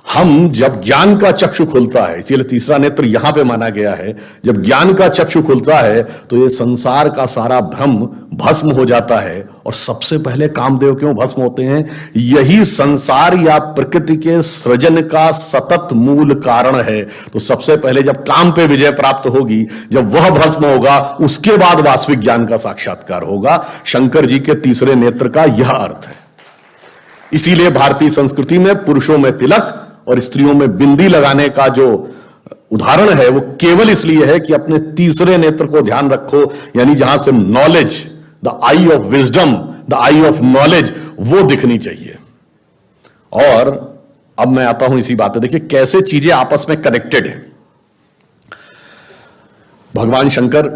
हम जब ज्ञान का चक्षु खुलता है, इसीलिए तीसरा नेत्र यहां पे माना गया है, जब ज्ञान का चक्षु खुलता है तो ये संसार का सारा भ्रम भस्म हो जाता है। और सबसे पहले कामदेव क्यों भस्म होते हैं? यही संसार या प्रकृति के सृजन का सतत मूल कारण है। तो सबसे पहले जब काम पे विजय प्राप्त होगी, जब वह भस्म होगा, उसके बाद वास्तविक ज्ञान का साक्षात्कार होगा। शंकर जी के तीसरे नेत्र का यह अर्थ है। इसीलिए भारतीय संस्कृति में पुरुषों में तिलक और स्त्रियों में बिंदी लगाने का जो उदाहरण है, वो केवल इसलिए है कि अपने तीसरे नेत्र को ध्यान रखो, यानी जहां से knowledge, the I of wisdom, the I of knowledge, वो दिखनी चाहिए। और अब मैं आता हूं इसी बात पे। देखिए कैसे चीजें आपस में कनेक्टेड है। भगवान शंकर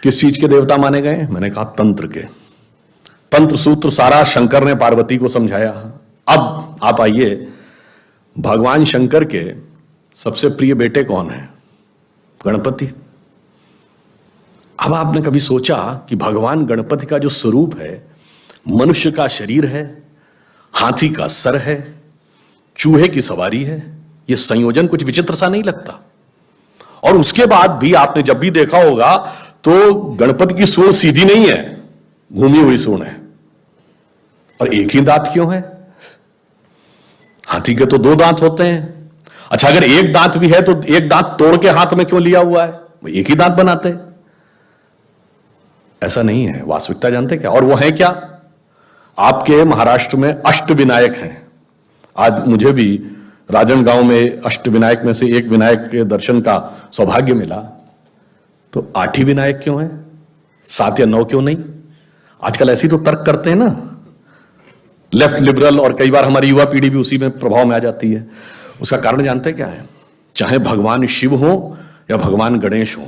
किस चीज के देवता माने गए? मैंने कहा तंत्र के। तंत्र सूत्र सारा शंकर ने पार्वती को समझाया। अब आप आइए, भगवान शंकर के सबसे प्रिय बेटे कौन है? गणपति। अब आपने कभी सोचा कि भगवान गणपति का जो स्वरूप है, मनुष्य का शरीर है, हाथी का सर है, चूहे की सवारी है, यह संयोजन कुछ विचित्र सा नहीं लगता? और उसके बाद भी आपने जब भी देखा होगा तो गणपति की सूंड सीधी नहीं है, घूमी हुई सूंड है। और एक ही दांत क्यों है? हाथी के तो 2 दांत होते हैं। अच्छा, अगर एक दांत भी है तो एक दांत तोड़ के हाथ में क्यों लिया हुआ है? वो एक ही दांत बनाते। ऐसा नहीं है, वास्तविकता जानते क्या? और वो है क्या? आपके महाराष्ट्र में अष्टविनायक हैं। आज मुझे भी राजनगांव में अष्टविनायक में से एक विनायक के दर्शन का सौभाग्य मिला। तो 8 ही विनायक क्यों हैं? 7 या 9 क्यों नहीं? आजकल ऐसी तो तर्क करते हैं ना, लेफ्ट लिबरल, और कई बार हमारी युवा पीढ़ी भी उसी में प्रभाव में आ जाती है। उसका कारण जानते क्या है? चाहे भगवान शिव हो या भगवान गणेश हो,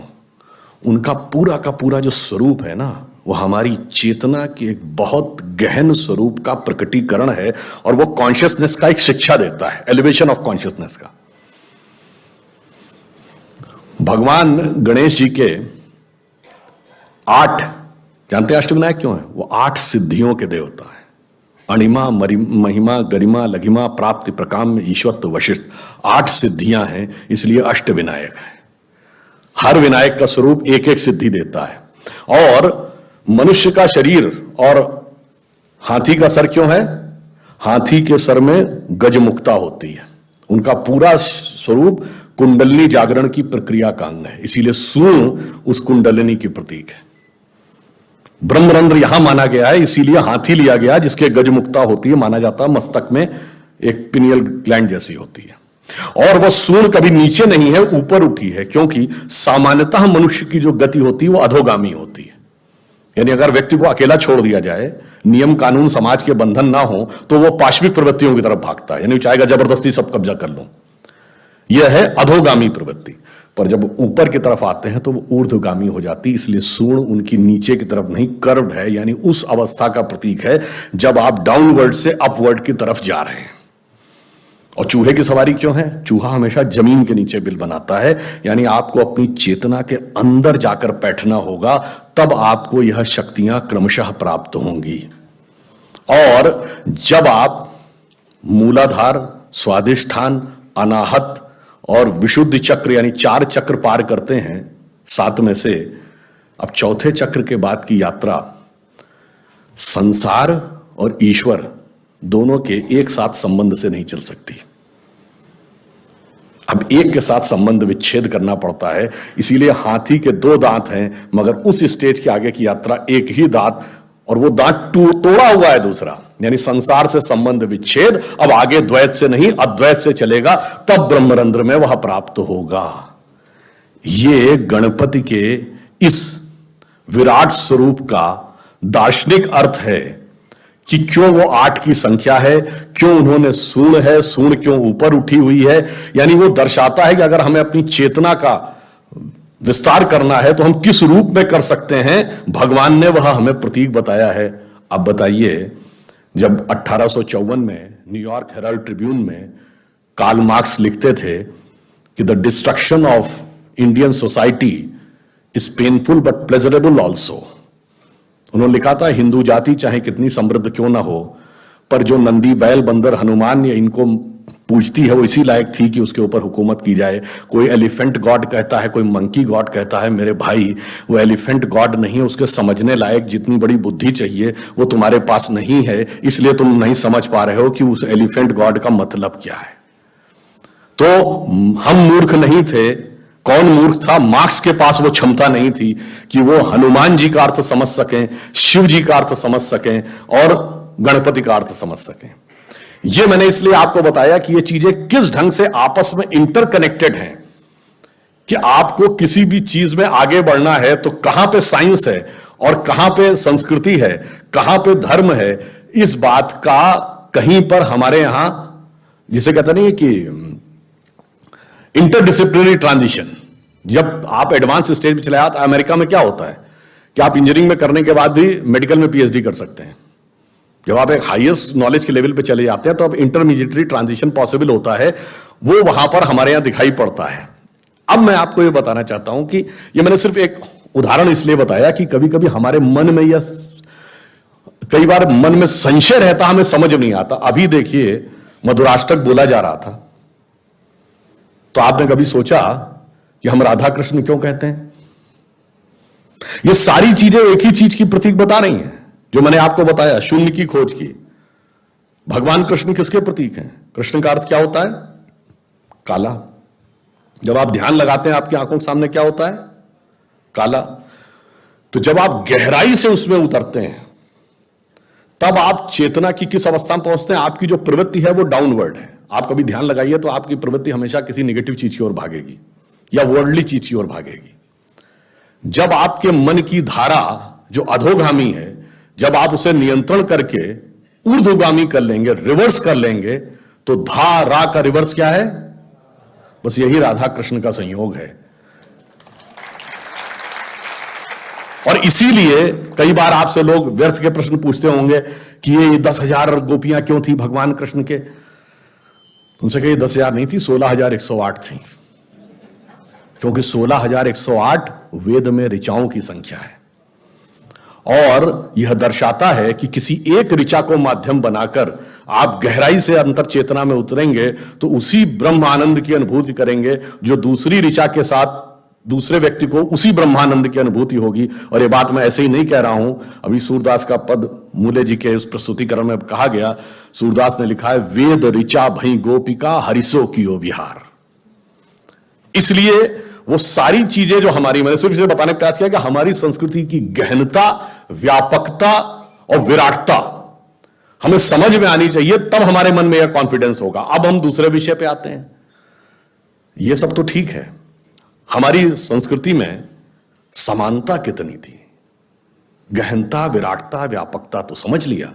उनका पूरा का पूरा जो स्वरूप है ना, वो हमारी चेतना के एक बहुत गहन स्वरूप का प्रकटीकरण है, और वो कॉन्शियसनेस का एक शिक्षा देता है, एलिवेशन ऑफ कॉन्शियसनेस का। भगवान गणेश जी के 8, जानते हैं अष्टविनायक क्यों है? वो 8 सिद्धियों के देवता है। अणिमा, महिमा, गरिमा, लघिमा, प्राप्ति, प्रकाम्य, ईश्वरत्व, वशिष्ठ, 8 सिद्धियां हैं, इसलिए अष्टविनायक है। हर विनायक का स्वरूप एक एक सिद्धि देता है। और मनुष्य का शरीर और हाथी का सर क्यों है? हाथी के सर में गजमुक्ता होती है। उनका पूरा स्वरूप कुंडलिनी जागरण की प्रक्रिया का अंग है, इसीलिए सूंड उस कुंडलिनी की प्रतीक है। ब्रह्मरंध्र यहां माना गया है, इसीलिए हाथी लिया गया जिसके गजमुक्ता होती है। माना जाता है मस्तक में एक पिनियल ग्लैंड जैसी होती है। और वह सूंड कभी नीचे नहीं है, ऊपर उठी है, क्योंकि सामान्यतः मनुष्य की जो गति होती है वो अधोगामी होती है। यानी अगर व्यक्ति को अकेला छोड़ दिया जाए, नियम कानून समाज के बंधन ना हो, तो वो पाश्विक प्रवृत्तियों की तरफ भागता है, यानी चाहेगा जबरदस्ती सब कब्जा कर लो। यह है अधोगामी प्रवृत्ति। पर जब ऊपर की तरफ आते हैं तो वो ऊर्ध्वगामी हो जाती, इसलिए सूंड उनकी नीचे की तरफ नहीं, कर्व्ड है, यानी उस अवस्था का प्रतीक है जब आप डाउनवर्ड से अपवर्ड की तरफ जा रहे हैं। और चूहे की सवारी क्यों है? चूहा हमेशा जमीन के नीचे बिल बनाता है, यानी आपको अपनी चेतना के अंदर जाकर बैठना होगा, तब आपको यह शक्तियां क्रमशः प्राप्त होंगी। और जब आप मूलाधार, स्वादिष्ठान, अनाहत और विशुद्ध चक्र यानी 4 चक्र पार करते हैं 7 में से, अब चौथे चक्र के बाद की यात्रा संसार और ईश्वर दोनों के एक साथ संबंध से नहीं चल सकती। अब एक के साथ संबंध विच्छेद करना पड़ता है, इसीलिए हाथी के 2 दांत हैं, मगर उस स्टेज के आगे की यात्रा एक ही दांत, और वो दांत तोड़ा हुआ है दूसरा, यानी संसार से संबंध विच्छेद। अब आगे द्वैत से नहीं अद्वैत से चलेगा, तब ब्रह्मरंध्र में वह प्राप्त होगा। ये गणपति के इस विराट स्वरूप का दार्शनिक अर्थ है कि क्यों वो 8 की संख्या है, क्यों उन्होंने सूंड है, सूंड क्यों ऊपर उठी हुई है। यानी वो दर्शाता है कि अगर हमें अपनी चेतना का विस्तार करना है तो हम किस रूप में कर सकते हैं। भगवान ने वह हमें प्रतीक बताया है। अब बताइए, जब 1854 में न्यूयॉर्क हेराल्ड ट्रिब्यून में कार्ल मार्क्स लिखते थे कि the destruction of Indian society is painful but pleasurable also. उन्होंने लिखा था, हिंदू जाति चाहे कितनी समृद्ध क्यों ना हो, पर जो नंदी, बैल, बंदर, हनुमान या इनको पूजती है वो इसी लायक थी कि उसके ऊपर हुकूमत की जाए। कोई एलिफेंट गॉड कहता है, कोई मंकी गॉड कहता है। मेरे भाई, वो एलिफेंट गॉड नहीं है, उसके समझने लायक जितनी बड़ी बुद्धि चाहिए वो तुम्हारे पास नहीं है, इसलिए तुम नहीं समझ पा रहे हो कि उस एलिफेंट गॉड का मतलब क्या है। तो हम मूर्ख नहीं थे। कौन मूर्ख था? मार्क्स के पास वो क्षमता नहीं थी कि वो हनुमान जी का अर्थ समझ सकें, शिव जी का अर्थ समझ सकें और गणपति का अर्थ समझ सकें। ये मैंने इसलिए आपको बताया कि ये चीजें किस ढंग से आपस में इंटरकनेक्टेड हैं, कि आपको किसी भी चीज में आगे बढ़ना है तो कहां पे साइंस है और कहां पे संस्कृति है, कहां पे धर्म है। इस बात का कहीं पर हमारे यहां, जिसे कहते नहीं कि इंटरडिसिप्लिनरी ट्रांजिशन, जब आप एडवांस स्टेज में चले आते, अमेरिका में क्या होता है कि आप इंजीनियरिंग में करने के बाद भी मेडिकल में पीएचडी कर सकते हैं। जब आप एक हाईएस्ट नॉलेज के लेवल पे चले जाते हैं तो अब इंटरमीडिएटरी ट्रांजिशन पॉसिबल होता है, वो वहां पर हमारे यहां दिखाई पड़ता है। अब मैं आपको ये बताना चाहता हूं कि ये मैंने सिर्फ एक उदाहरण इसलिए बताया कि कभी कभी हमारे मन में या कई बार मन में संशय रहता, हमें समझ नहीं आता। अभी देखिए मधुराष्टक बोला जा रहा था, तो आपने कभी सोचा कि हम राधा कृष्ण क्यों कहते हैं? ये सारी चीजें एक ही चीज की प्रतीक बता रही हैं, जो मैंने आपको बताया, शून्य की खोज की। भगवान कृष्ण किसके प्रतीक हैं? कृष्ण का अर्थ क्या होता है? काला। जब आप ध्यान लगाते हैं आपकी आंखों के सामने क्या होता है? काला। तो जब आप गहराई से उसमें उतरते हैं तब आप चेतना की किस अवस्था में पहुंचते हैं? आपकी जो प्रवृत्ति है वो डाउनवर्ड है। आप कभी ध्यान लगाइए तो आपकी प्रवृत्ति हमेशा किसी नेगेटिव चीज की ओर भागेगी या वर्ल्डली चीज की ओर भागेगी। जब आपके मन की धारा जो अधोगामी है, जब आप उसे नियंत्रण करके ऊर्ध्वगामी कर लेंगे, रिवर्स कर लेंगे, तो धारा का रिवर्स क्या है? बस यही राधा कृष्ण का संयोग है। और इसीलिए कई बार आपसे लोग व्यर्थ के प्रश्न पूछते होंगे कि ये 10,000 गोपियां क्यों थी भगवान कृष्ण के? उनसे कहिए 10,000 नहीं थी, 16,108 थी, क्योंकि 16,108 वेद में ऋचाओं की संख्या है। और यह दर्शाता है कि किसी एक ऋचा को माध्यम बनाकर आप गहराई से अंतर चेतना में उतरेंगे तो उसी ब्रह्मानंद की अनुभूति करेंगे जो दूसरी ऋचा के साथ दूसरे व्यक्ति को उसी ब्रह्मानंद की अनुभूति होगी। और ये बात मैं ऐसे ही नहीं कह रहा हूं, अभी सूरदास का पद मूले जी के उस प्रस्तुतिकरण में कहा गया। सूरदास ने लिखा है, वेद ऋचा भई गोपिका हरिसो कियो विहार। इसलिए वो सारी चीजें जो हमारी, मैंने सिर्फ इसे बताने का प्रयास किया कि हमारी संस्कृति की गहनता, व्यापकता और विराटता हमें समझ में आनी चाहिए, तब हमारे मन में यह कॉन्फिडेंस होगा। अब हम दूसरे विषय पे आते हैं। यह सब तो ठीक है, हमारी संस्कृति में समानता कितनी थी, गहनता, विराटता, व्यापकता तो समझ लिया,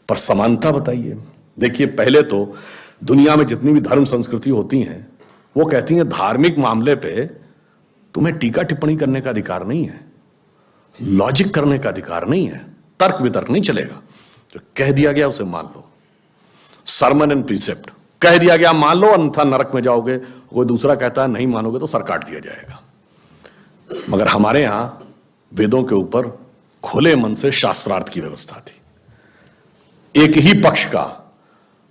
पर समानता बताइए। देखिए, पहले तो दुनिया में जितनी भी धर्म संस्कृति होती हैं वो कहती हैं धार्मिक मामले पे तुम्हें टीका टिप्पणी करने का अधिकार नहीं है, लॉजिक करने का अधिकार नहीं है, तर्क वितर्क नहीं चलेगा। जो कह दिया गया उसे मान लो, सरमन एंड प्रीसेप्ट, कह दिया गया मान लो, अन्यथा नरक में जाओगे। कोई दूसरा कहता है नहीं मानोगे तो सर काट दिया जाएगा। मगर हमारे यहां वेदों के ऊपर खुले मन से शास्त्रार्थ की व्यवस्था थी। एक ही पक्ष का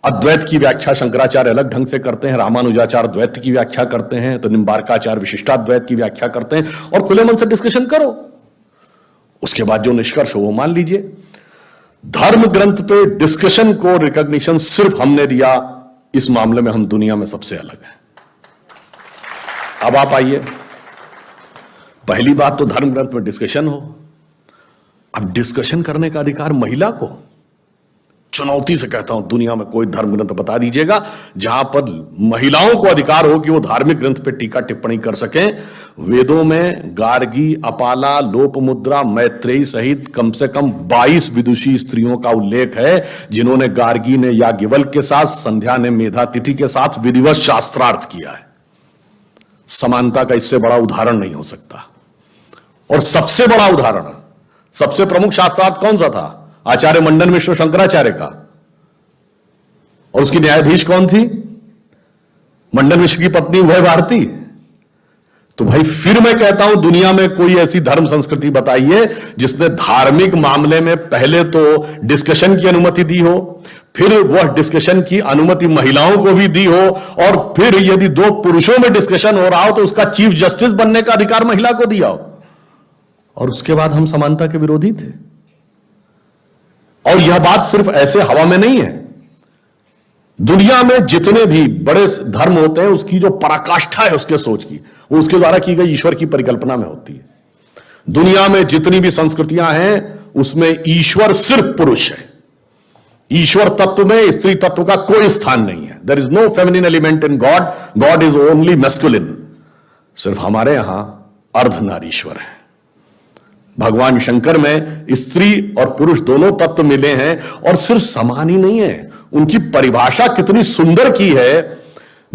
अद्वैत की व्याख्या शंकराचार्य अलग ढंग से करते हैं, रामानुजाचार्य द्वैत की व्याख्या करते हैं, तो निम्बार्काचार्य विशिष्टाद्वैत की व्याख्या करते हैं, और खुले मन से डिस्कशन करो। उसके बाद जो निष्कर्ष हो वो मान लीजिए। धर्म ग्रंथ पे डिस्कशन को रिकॉग्निशन सिर्फ हमने दिया, इस मामले में हम दुनिया में सबसे अलग हैं। अब आप आइए, पहली बात तो धर्म ग्रंथ में डिस्कशन हो। अब डिस्कशन करने का अधिकार महिला को, चुनौती से कहता हूं दुनिया में कोई धर्म ग्रंथ बता दीजिएगा जहां पर महिलाओं को अधिकार हो कि वो धार्मिक ग्रंथ पे टीका टिप्पणी कर सकें। वेदों में गार्गी, अपाला, लोपमुद्रा, मैत्रेयी सहित कम से कम 22 विदुषी स्त्रियों का उल्लेख है, जिन्होंने, गार्गी ने याज्ञवल्क्य के साथ, संध्या ने मेधातिथि के साथ विधिवत शास्त्रार्थ किया है। समानता का इससे बड़ा उदाहरण नहीं हो सकता। और सबसे बड़ा उदाहरण, सबसे प्रमुख शास्त्रार्थ कौन सा था? आचार्य मंडन मिश्र शंकराचार्य का। और उसकी न्यायाधीश कौन थी? मंडन मिश्र की पत्नी उभय भारती। तो भाई फिर मैं कहता हूं दुनिया में कोई ऐसी धर्म संस्कृति बताइए जिसने धार्मिक मामले में पहले तो डिस्कशन की अनुमति दी हो, फिर वह डिस्कशन की अनुमति महिलाओं को भी दी हो, और फिर यदि दो पुरुषों में डिस्कशन हो रहा हो तो उसका चीफ जस्टिस बनने का अधिकार महिला को दिया हो। और उसके बाद हम समानता के विरोधी थे। और यह बात सिर्फ ऐसे हवा में नहीं है। दुनिया में जितने भी बड़े धर्म होते हैं उसकी जो पराकाष्ठा है उसके सोच की, वो उसके द्वारा की गई ईश्वर की परिकल्पना में होती है। दुनिया में जितनी भी संस्कृतियां हैं उसमें ईश्वर सिर्फ पुरुष है। ईश्वर तत्व में स्त्री तत्व का कोई स्थान नहीं है। There is no feminine element in God, God is only masculine. सिर्फ हमारे यहां अर्धनारीश्वर है। भगवान शंकर में स्त्री और पुरुष दोनों तत्व मिले हैं, और सिर्फ समान ही नहीं है, उनकी परिभाषा कितनी सुंदर की है।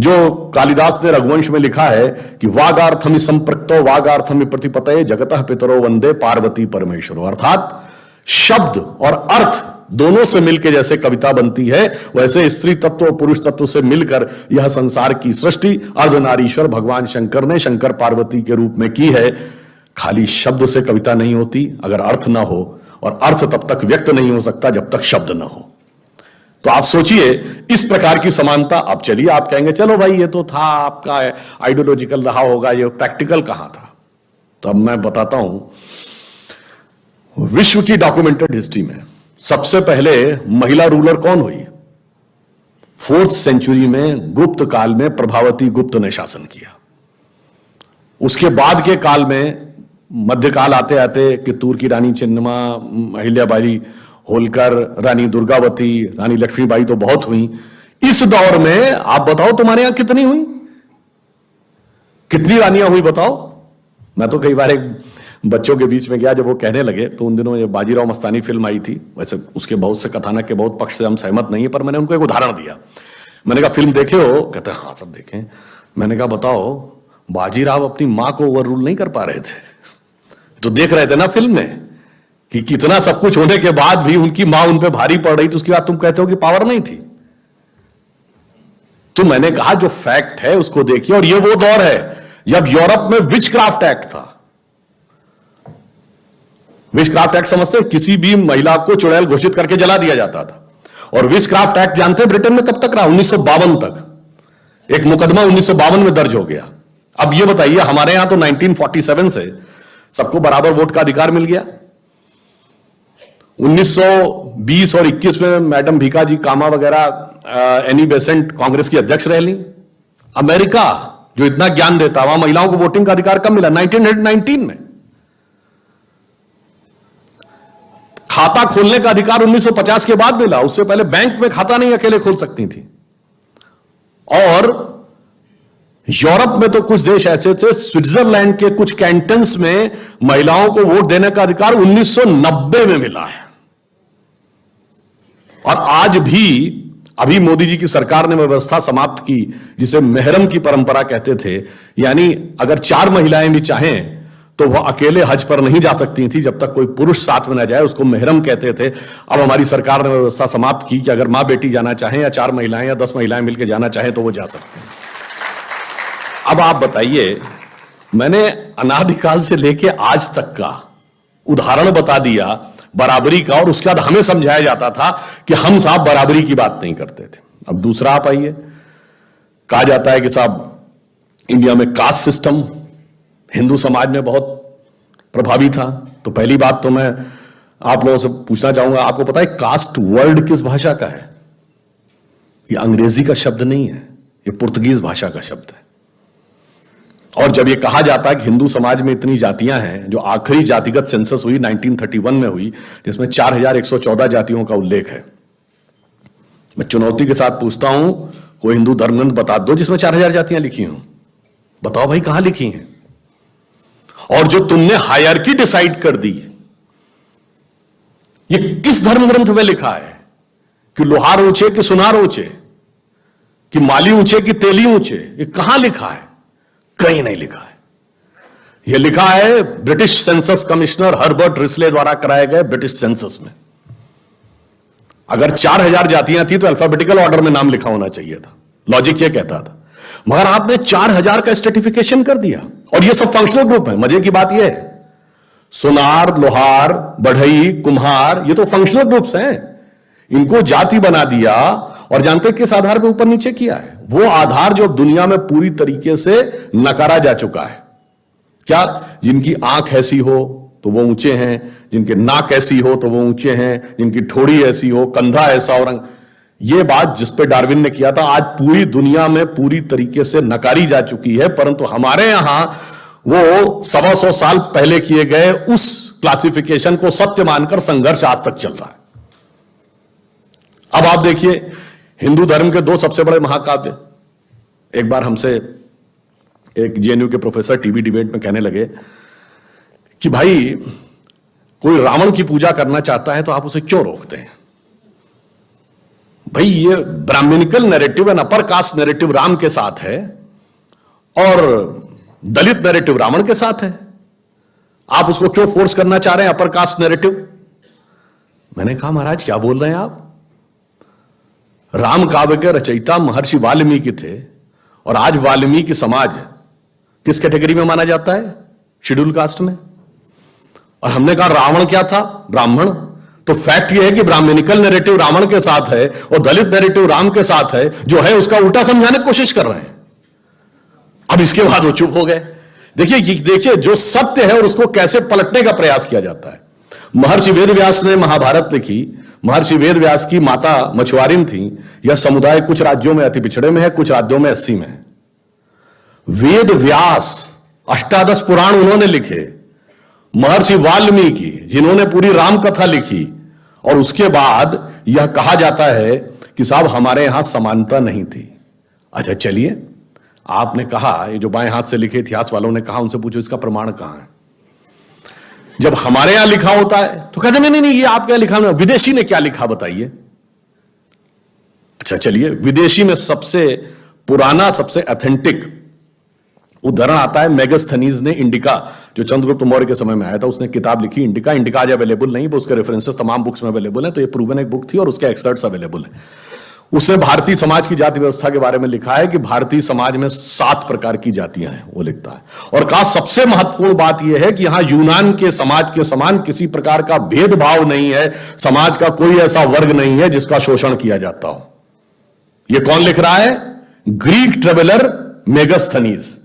जो कालिदास ने रघुवंश में लिखा है कि वागार्थमि संपृक्तो वागार्थमि प्रतिपतये जगतः पितरो वंदे पार्वती परमेश्वरो, अर्थात शब्द और अर्थ दोनों से मिलकर जैसे कविता बनती है, वैसे स्त्री तत्व और पुरुष तत्व से मिलकर यह संसार की सृष्टि अर्धनारीश्वर भगवान शंकर ने शंकर पार्वती के रूप में की है। खाली शब्द से कविता नहीं होती अगर अर्थ ना हो, और अर्थ तब तक व्यक्त नहीं हो सकता जब तक शब्द ना हो। तो आप सोचिए इस प्रकार की समानता। अब चलिए आप कहेंगे चलो भाई ये तो था आपका आइडियोलॉजिकल रहा होगा, ये प्रैक्टिकल कहां था। तो अब मैं बताता हूं, विश्व की डॉक्यूमेंटेड हिस्ट्री में सबसे पहले महिला रूलर कौन हुई? 4th सेंचुरी में गुप्त काल में प्रभावती गुप्त ने शासन किया। उसके बाद के काल में मध्यकाल आते आते कित्तूर की रानी चिन्नम्मा, अहिल्याबाई होलकर, रानी दुर्गावती, रानी लक्ष्मीबाई तो बहुत हुई। इस दौर में आप बताओ तुम्हारे यहां कितनी हुई, कितनी रानियां हुई बताओ? मैं तो कई बार एक बच्चों के बीच में गया, जब वो कहने लगे तो उन दिनों ये बाजीराव मस्तानी फिल्म आई थी, वैसे उसके बहुत से कथानक के बहुत पक्ष से हम सहमत नहीं है, पर मैंने उनको एक उदाहरण दिया। मैंने कहा फिल्म देखे हो? कहते हाँ सब देखें। मैंने कहा बताओ बाजीराव अपनी मां को ओवर रूल नहीं कर पा रहे थे? तो देख रहे थे ना फिल्म में कि कितना सब कुछ होने के बाद भी उनकी मां उन पे भारी पड़ रही, तो उसके बाद तुम कहते हो कि पावर नहीं थी। तो मैंने कहा जो फैक्ट है उसको देखिए, और ये वो दौर है जब यूरोप में विचक्राफ्ट एक्ट था। विचक्राफ्ट एक्ट समझते हैं? किसी भी महिला को चुड़ैल घोषित करके जला दिया जाता था। और विचक्राफ्ट एक्ट जानते हैं ब्रिटेन में कब तक रहा? 1952 तक। एक मुकदमा 1952 में दर्ज हो गया। अब ये बताइए हमारे यहां तो 1947 से सबको बराबर वोट का अधिकार मिल गया। 1920 और 21 में मैडम भीकाजी कामा वगैरह, एनी बेसेंट कांग्रेस की अध्यक्ष रह ली। अमेरिका जो इतना ज्ञान देता, वहां महिलाओं को वोटिंग का अधिकार कब मिला? 1919 में। खाता खोलने का अधिकार 1950 के बाद मिला, उससे पहले बैंक में खाता नहीं अकेले खोल सकती थी। और यूरोप में तो कुछ देश ऐसे थे, स्विट्जरलैंड के कुछ कैंटन्स में महिलाओं को वोट देने का अधिकार 1990 में मिला है। और आज भी अभी मोदी जी की सरकार ने व्यवस्था समाप्त की जिसे मेहरम की परंपरा कहते थे, यानी अगर 4 महिलाएं भी चाहें तो वह अकेले हज पर नहीं जा सकती थी जब तक कोई पुरुष साथ में ना जाए, उसको मेहरम कहते थे। अब हमारी सरकार ने व्यवस्था समाप्त की कि अगर मां बेटी जाना चाहें या 4 महिलाएं या 10 महिलाएं मिलकर जाना चाहें तो वो जा सकते हैं। अब आप बताइए, मैंने अनादिकाल से लेके आज तक का उदाहरण बता दिया बराबरी का, और उसके बाद हमें समझाया जाता था कि हम साहब बराबरी की बात नहीं करते थे। अब दूसरा आप आइए, कहा जाता है कि साहब इंडिया में कास्ट सिस्टम हिंदू समाज में बहुत प्रभावी था। तो पहली बात तो मैं आप लोगों से पूछना चाहूंगा, आपको पता है कास्ट वर्ड किस भाषा का है? ये अंग्रेजी का शब्द नहीं है, ये पुर्तगीज भाषा का शब्द है। और जब ये कहा जाता है कि हिंदू समाज में इतनी जातियां हैं, जो आखिरी जातिगत सेंसस हुई 1931 में हुई, जिसमें 4114 जातियों का उल्लेख है, मैं चुनौती के साथ पूछता हूं, कोई हिंदू धर्मग्रंथ बता दो जिसमें 4000 जातियां लिखी हों। बताओ भाई कहां लिखी हैं? और जो तुमने हायरार्की डिसाइड कर दी, ये किस धर्म ग्रंथ में लिखा है कि लोहार ऊंचे कि सुनार ऊंचे, कि माली ऊंचे कि तेली ऊंचे? ये कहां लिखा है? कहीं नहीं लिखा है। यह लिखा है British census commissioner Herbert Risley द्वारा कराए गए ब्रिटिश सेंसस में। अगर 4000 जातियां थी तो अल्फाबेटिकल ऑर्डर में नाम लिखा होना चाहिए था, लॉजिक यह कहता था। मगर आपने 4000 का स्ट्रेटिफिकेशन कर दिया, और ये सब फंक्शनल ग्रुप है। मजे की बात यह है, सुनार, लोहार, बढ़ई, कुम्हार, ये तो फंक्शनल ग्रुप्स हैं। इनको जाति बना दिया, और जानते किस आधार पे ऊपर नीचे किया है? वो आधार जो दुनिया में पूरी तरीके से नकारा जा चुका है। क्या? जिनकी आंख ऐसी हो तो वो ऊंचे हैं, जिनके नाक ऐसी हो तो वो ऊंचे हैं, जिनकी ठोड़ी ऐसी हो, कंधा ऐसा और ये बात जिस पे डार्विन ने किया था, आज पूरी दुनिया में पूरी तरीके से नकारी जा चुकी है। परंतु हमारे यहां वो 125 साल पहले किए गए उस क्लासिफिकेशन को सत्य मानकर संघर्ष आज तक चल रहा है। अब आप देखिए, हिंदू धर्म के 2 सबसे बड़े महाकाव्य, एक बार हमसे एक जेएनयू के प्रोफेसर टीवी डिबेट में कहने लगे कि भाई कोई रावण की पूजा करना चाहता है तो आप उसे क्यों रोकते हैं? भाई ये Brahmanical narrative and upper caste narrative Ram के साथ है और दलित नैरेटिव रावण के साथ है। आप उसको क्यों फोर्स करना चाह रहे हैं अपर कास्ट नैरेटिव? मैंने कहा महाराज क्या बोल रहे हैं आप? राम काव्य के रचयिता महर्षि वाल्मीकि थे और आज वाल्मीकि समाज किस कैटेगरी में माना जाता है? शेड्यूल कास्ट में। और हमने कहा रावण क्या था? ब्राह्मण। तो फैक्ट यह है कि ब्राह्मणिकल नैरेटिव रावण के साथ है और दलित नैरेटिव राम के साथ है, जो है उसका उल्टा समझाने की कोशिश कर रहे हैं। अब इसके बाद वो चुप हो गए। देखिए जो सत्य है और उसको कैसे पलटने का प्रयास किया जाता है। महर्षि वेदव्यास ने महाभारत लिखी। महर्षि वेदव्यास की माता मछुआरिन थी। यह समुदाय कुछ राज्यों में अति पिछड़े में है, कुछ राज्यों में 80 में है। वेद व्यास अष्टादश पुराण उन्होंने लिखे। महर्षि वाल्मीकि जिन्होंने पूरी राम कथा लिखी, और उसके बाद यह कहा जाता है कि साहब हमारे यहां समानता नहीं थी। अच्छा चलिए, आपने कहा, ये जो बाएं हाथ से लिखे इतिहास वालों ने कहा, उनसे पूछो इसका प्रमाण कहां है? जब हमारे यहां लिखा होता है तो कहते नहीं ये आप क्या लिखा? विदेशी ने क्या लिखा बताइए। अच्छा चलिए, विदेशी में सबसे पुराना सबसे ऑथेंटिक उदाहरण आता है मेगास्थनीज ने इंडिका, जो चंद्रगुप्त मौर्य के समय में आया था। उसने किताब लिखी इंडिका। इंडिका आज अवेलेबल नहीं, उसके रेफरेंसेस तमाम बुक्स में अवेलेबल है। तो ये प्रूवन एक बुक थी और उसके एक्सर्ट्स अवेलेबल है। उसने भारतीय समाज की जाति व्यवस्था के बारे में लिखा है कि भारतीय समाज में 7 प्रकार की जातियां हैं, वो लिखता है। और कहा सबसे महत्वपूर्ण बात यह है कि यहां यूनान के समाज के समान किसी प्रकार का भेदभाव नहीं है। समाज का कोई ऐसा वर्ग नहीं है जिसका शोषण किया जाता हो। यह कौन लिख रहा है? ग्रीक ट्रेवलर मेगास्थनीज,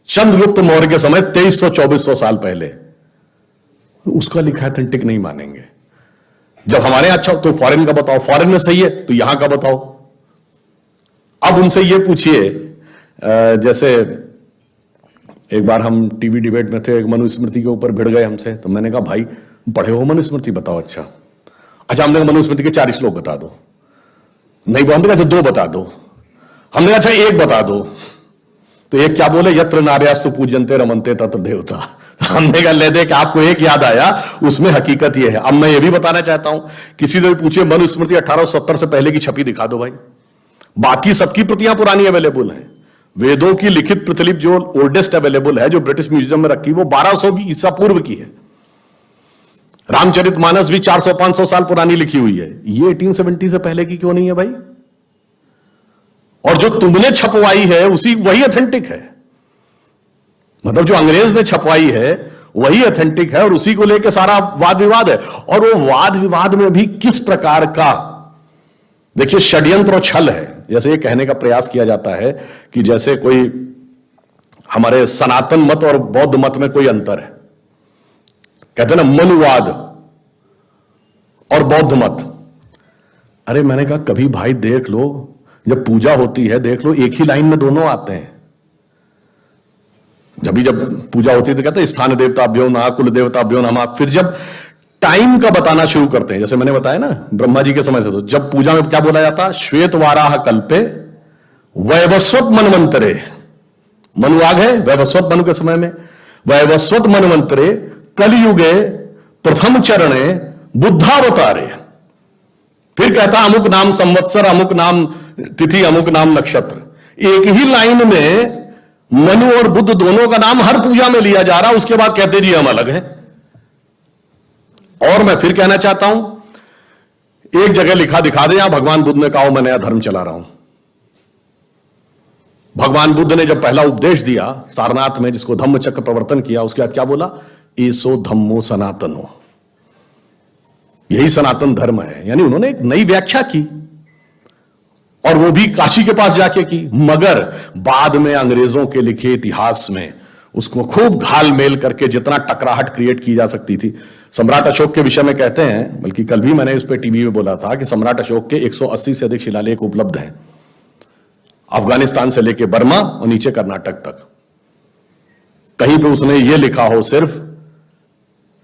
चंद्रगुप्त मौर्य के समय 2300-2400 साल पहले। उसका लिखा ऑथेंटिक नहीं मानेंगे। जब हमारे अच्छा तो फॉरेन का बताओ, फॉरेन में सही है तो यहां का बताओ। अब उनसे यह पूछिए, जैसे एक बार हम टीवी डिबेट में थे, एक मनुस्मृति के ऊपर भिड़ गए हमसे। तो मैंने कहा भाई पढ़े हो मनुस्मृति, बताओ। अच्छा हमने कहा मनुस्मृति के 4 श्लोक बता दो। नहीं बोल, हमने कहा 2 बता दो। हमने कहा अच्छा 1 बता दो। तो एक क्या बोले? यत्र नार्यास्तु पूज्यन्ते रमन्ते तत्र देवता। हमने कहा ले देख, आपको एक याद आया, उसमें हकीकत यह है। अब मैं ये भी बताना चाहता हूं, किसी से भी पूछिए मनुस्मृति 1870 से पहले की छपी दिखा दो भाई। बाकी सबकी प्रतियां पुरानी अवेलेबल हैं। वेदों की लिखित प्रतिलिपि जो ओल्डेस्ट अवेलेबल है, जो ब्रिटिश म्यूजियम में रखी, वो 1200 ईसा पूर्व की है। रामचरितमानस भी 400-500 साल पुरानी लिखी हुई है। ये 1870 से पहले की क्यों नहीं है भाई? और जो तुमने छपवाई है वही ऑथेंटिक है। मतलब जो अंग्रेज ने छपवाई है वही ऑथेंटिक है और उसी को लेकर सारा वाद विवाद है। और वो वाद विवाद में भी किस प्रकार का, देखिए, षड्यंत्र और छल है। जैसे ये कहने का प्रयास किया जाता है कि जैसे कोई हमारे सनातन मत और बौद्ध मत में कोई अंतर है। कहते हैं ना मनुवाद और बौद्ध मत। अरे मैंने कहा कभी भाई देख लो, जब पूजा होती है देख लो, एक ही लाइन में दोनों आते हैं। जब पूजा होती है तो कहते हैं स्थान देवताभ्यो नमः, कुल देवताभ्यो नमः। फिर जब टाइम का बताना शुरू करते हैं, जैसे मैंने बताया ना ब्रह्मा जी के समय से, तो जब पूजा में क्या बोला जाता? श्वेत वाराह कल्पे वैवस्वत मनवंतरे। मनु आ गए वैवस्वत मनु के समय में। वैवस्वत मनवंतरे कलयुगे प्रथम चरणे बुद्धावतारे। फिर कहता अमुक नाम संवत्सर, अमुक नाम तिथि, अमुक नाम नक्षत्र। एक ही लाइन में मनु और बुद्ध दोनों का नाम हर पूजा में लिया जा रहा। उसके बाद कहते जी हम अलग हैं। और मैं फिर कहना चाहता हूं, एक जगह लिखा दिखा दे, यहां भगवान बुद्ध ने कहा मैं नया धर्म चला रहा हूं। भगवान बुद्ध ने जब पहला उपदेश दिया सारनाथ में, जिसको धम्म चक्र प्रवर्तन किया, उसके बाद क्या बोला? एसो धम्मो सनातनो। यही सनातन धर्म है। यानी उन्होंने एक नई व्याख्या की, और वो भी काशी के पास जाके की। मगर बाद में अंग्रेजों के लिखे इतिहास में उसको खूब घाल मेल करके जितना टकराहट क्रिएट की जा सकती थी। सम्राट अशोक के विषय में कहते हैं, बल्कि कल भी मैंने उस पर टीवी में बोला था कि सम्राट अशोक के 180 से अधिक शिलालेख उपलब्ध हैं, अफगानिस्तान से लेकर बर्मा और नीचे कर्नाटक तक। कहीं पे उसने ये लिखा हो सिर्फ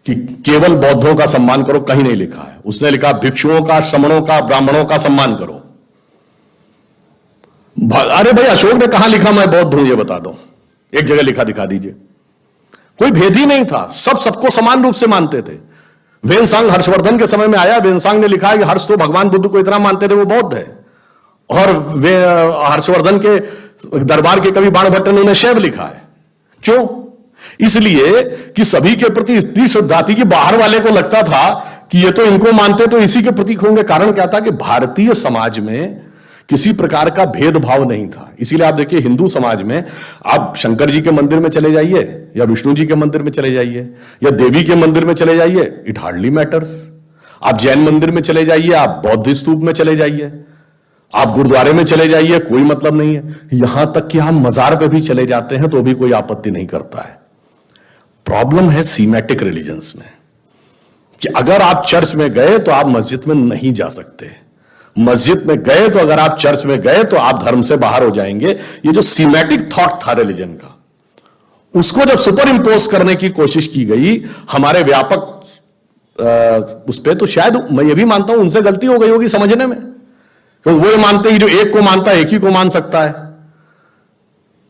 कि केवल बौद्धों का सम्मान करो, कहीं नहीं लिखा है। उसने लिखा भिक्षुओं का, श्रमणों का, ब्राह्मणों का सम्मान करो। अरे भाई अशोक ने कहां लिखा मैं बौद्ध हूं, ये बता दो, एक जगह लिखा दिखा दीजिए। कोई भेद ही नहीं था, सबको समान रूप से मानते थे। वेनसांग हर्षवर्धन के समय में आया, वेनसांग ने लिखा है कि हर्ष तो भगवान बुद्ध को इतना मानते थे वो बौद्ध है। और वे हर्षवर्धन के दरबार के कवि बाण भट्ट ने उन्हें शैव लिखा है। क्यों? इसलिए कि सभी के प्रति इतनी श्रद्धा थी कि बाहर वाले को लगता था कि ये तो इनको मानते तो इसी के प्रतीक होंगे। कारण क्या था कि भारतीय समाज में किसी प्रकार का भेदभाव नहीं था। इसीलिए आप देखिए हिंदू समाज में आप शंकर जी के मंदिर में चले जाइए या विष्णु जी के मंदिर में चले जाइए या देवी के मंदिर में चले जाइए, इट हार्डली मैटर्स। आप जैन मंदिर में चले जाइए, आप बौद्ध स्तूप में चले जाइए, आप गुरुद्वारे में चले जाइए, कोई मतलब नहीं है। यहां तक कि हम मजार पे भी चले जाते हैं तो भी कोई आपत्ति नहीं करता है। प्रॉब्लम है सीमेटिक रिलीजन्स में कि अगर आप चर्च में गए तो आप मस्जिद में नहीं जा सकते, मस्जिद में गए तो अगर आप चर्च में गए तो आप धर्म से बाहर हो जाएंगे। ये जो सीमेटिक थॉट था रिलीजन का, उसको जब सुपर इंपोज करने की कोशिश की गई हमारे व्यापक उस पर, तो शायद मैं ये भी मानता हूं उनसे गलती हो गई होगी समझने में। तो वो मानते ही जो एक को मानता है एक ही को मान सकता है,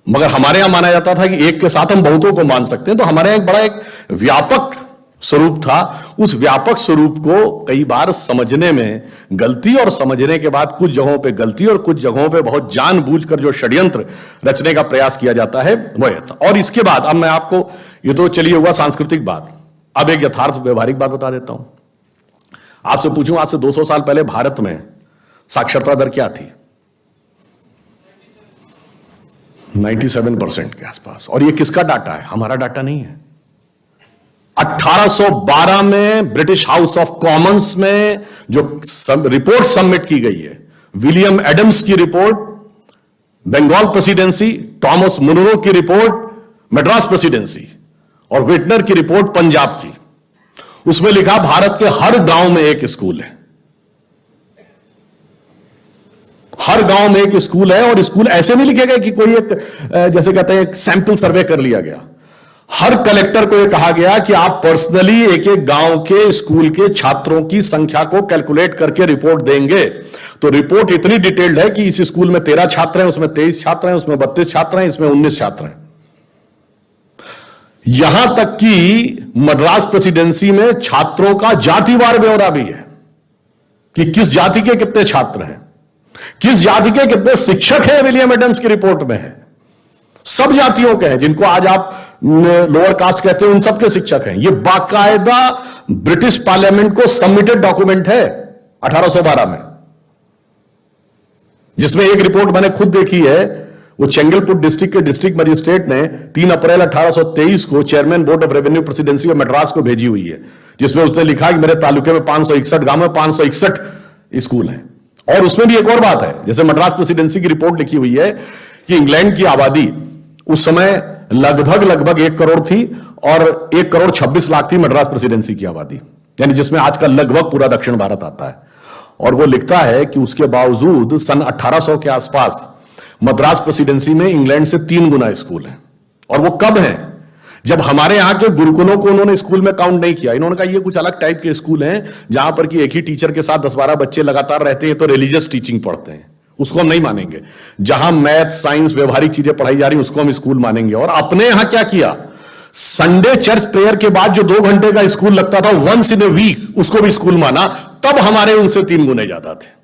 मगर हमारे यहां माना जाता था कि एक के साथ हम बहुतों को मान सकते हैं। तो हमारे यहां एक व्यापक स्वरूप था। उस व्यापक स्वरूप को कई बार समझने में गलती और समझने के बाद कुछ जगहों पे गलती और कुछ जगहों पे बहुत जानबूझकर जो षड्यंत्र रचने का प्रयास किया जाता है वह था। और इसके बाद अब मैं आपको, ये तो चलिए हुआ सांस्कृतिक बात, अब एक यथार्थ व्यवहारिक बात बता देता हूं। आपसे पूछूं आज से 200 साल पहले भारत में साक्षरता दर क्या थी? 97% के आसपास। और ये किसका डाटा है? हमारा डाटा नहीं है। 1812 में ब्रिटिश हाउस ऑफ कॉमन्स में जो रिपोर्ट सबमिट की गई है, विलियम एडम्स की report, Bengal presidency, Thomas Munro की रिपोर्ट मद्रास प्रेसिडेंसी और विटनर की रिपोर्ट पंजाब की, उसमें लिखा भारत के हर गांव में एक स्कूल है। हर गांव में एक स्कूल है। और स्कूल ऐसे नहीं लिखे गए कि कोई एक जैसे कहते हैं एक सैंपल सर्वे कर लिया गया। हर कलेक्टर को यह कहा गया कि आप पर्सनली एक एक गांव के स्कूल के छात्रों की संख्या को कैलकुलेट करके रिपोर्ट देंगे। तो रिपोर्ट इतनी डिटेल्ड है कि इस स्कूल में 13 छात्र हैं, उसमें 23 छात्र हैं, उसमें 32 छात्र हैं, इसमें 19 छात्र हैं। यहां तक कि मद्रास प्रेसिडेंसी में छात्रों का जातिवार ब्यौरा भी है कि किस जाति के कितने छात्र हैं, किस जाति के कितने शिक्षक हैं। विलियम एडम्स की रिपोर्ट में है, सब जातियों के हैं, जिनको आज आप लोअर कास्ट कहते हैं उन सबके शिक्षक हैं। ये बाकायदा ब्रिटिश पार्लियामेंट को सबमिटेड डॉक्यूमेंट है 1812 में, जिसमें एक रिपोर्ट मैंने खुद देखी है। वो चेंगलपुट डिस्ट्रिक्ट के डिस्ट्रिक्ट मजिस्ट्रेट ने 3 अप्रैल 1823 को chairman board of revenue presidency of Madras को भेजी हुई है, जिसमें उसने लिखा कि मेरे तालुके में 561 गांव में 561 स्कूल हैं। और उसमें भी एक और बात है, जैसे मद्रास प्रेसिडेंसी की रिपोर्ट लिखी हुई है कि इंग्लैंड की आबादी उस समय लगभग 1 करोड़ थी और 1 करोड़ 26 लाख थी मद्रास प्रेसिडेंसी की आबादी, यानी जिसमें आज का लगभग पूरा दक्षिण भारत आता है। और वो लिखता है कि उसके बावजूद सन 1800 के आसपास मद्रास प्रेसिडेंसी में इंग्लैंड से 3 गुना स्कूल हैं। और वो कब है? जब हमारे यहां के गुरुकुलों को उन्होंने स्कूल में काउंट नहीं किया। इन्होंने कहा ये कुछ अलग टाइप के स्कूल हैं जहां पर कि एक ही टीचर के साथ 10-12 बच्चे लगातार रहते हैं, तो रिलीजियस टीचिंग पढ़ते हैं, उसको हम नहीं मानेंगे। जहां मैथ, साइंस, व्यवहारिक चीजें पढ़ाई जा रही उसको हम स्कूल मानेंगे। और अपने यहां क्या किया, संडे चर्च प्रेयर के बाद जो 2 घंटे का स्कूल लगता था वंस इन ए वीक, उसको भी स्कूल माना। तब हमारे उनसे 3 गुने ज्यादा थे।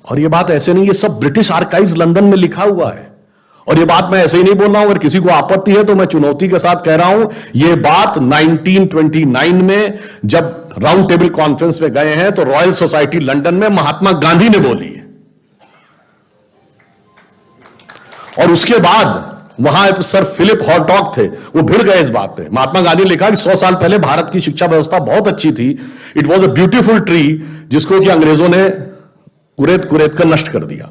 और ये बात ऐसे नहीं, ये सब ब्रिटिश आर्काइव्स लंदन में लिखा हुआ है। और ये बात मैं ऐसे ही नहीं बोल रहा हूं, अगर किसी को आपत्ति है तो मैं चुनौती के साथ कह रहा हूं, ये बात 1929 में जब राउंड टेबल कॉन्फ्रेंस में गए हैं तो रॉयल सोसाइटी लंदन में महात्मा गांधी ने बोली है। और उसके बाद वहां सर फिलिप हॉटॉक थे, वो भिड़ गए इस बात पे। महात्मा गांधी ने लिखा कि 100 साल पहले भारत की शिक्षा व्यवस्था बहुत अच्छी थी, it was a beautiful tree, जिसको कि अंग्रेजों ने कुरेद कर नष्ट कर दिया।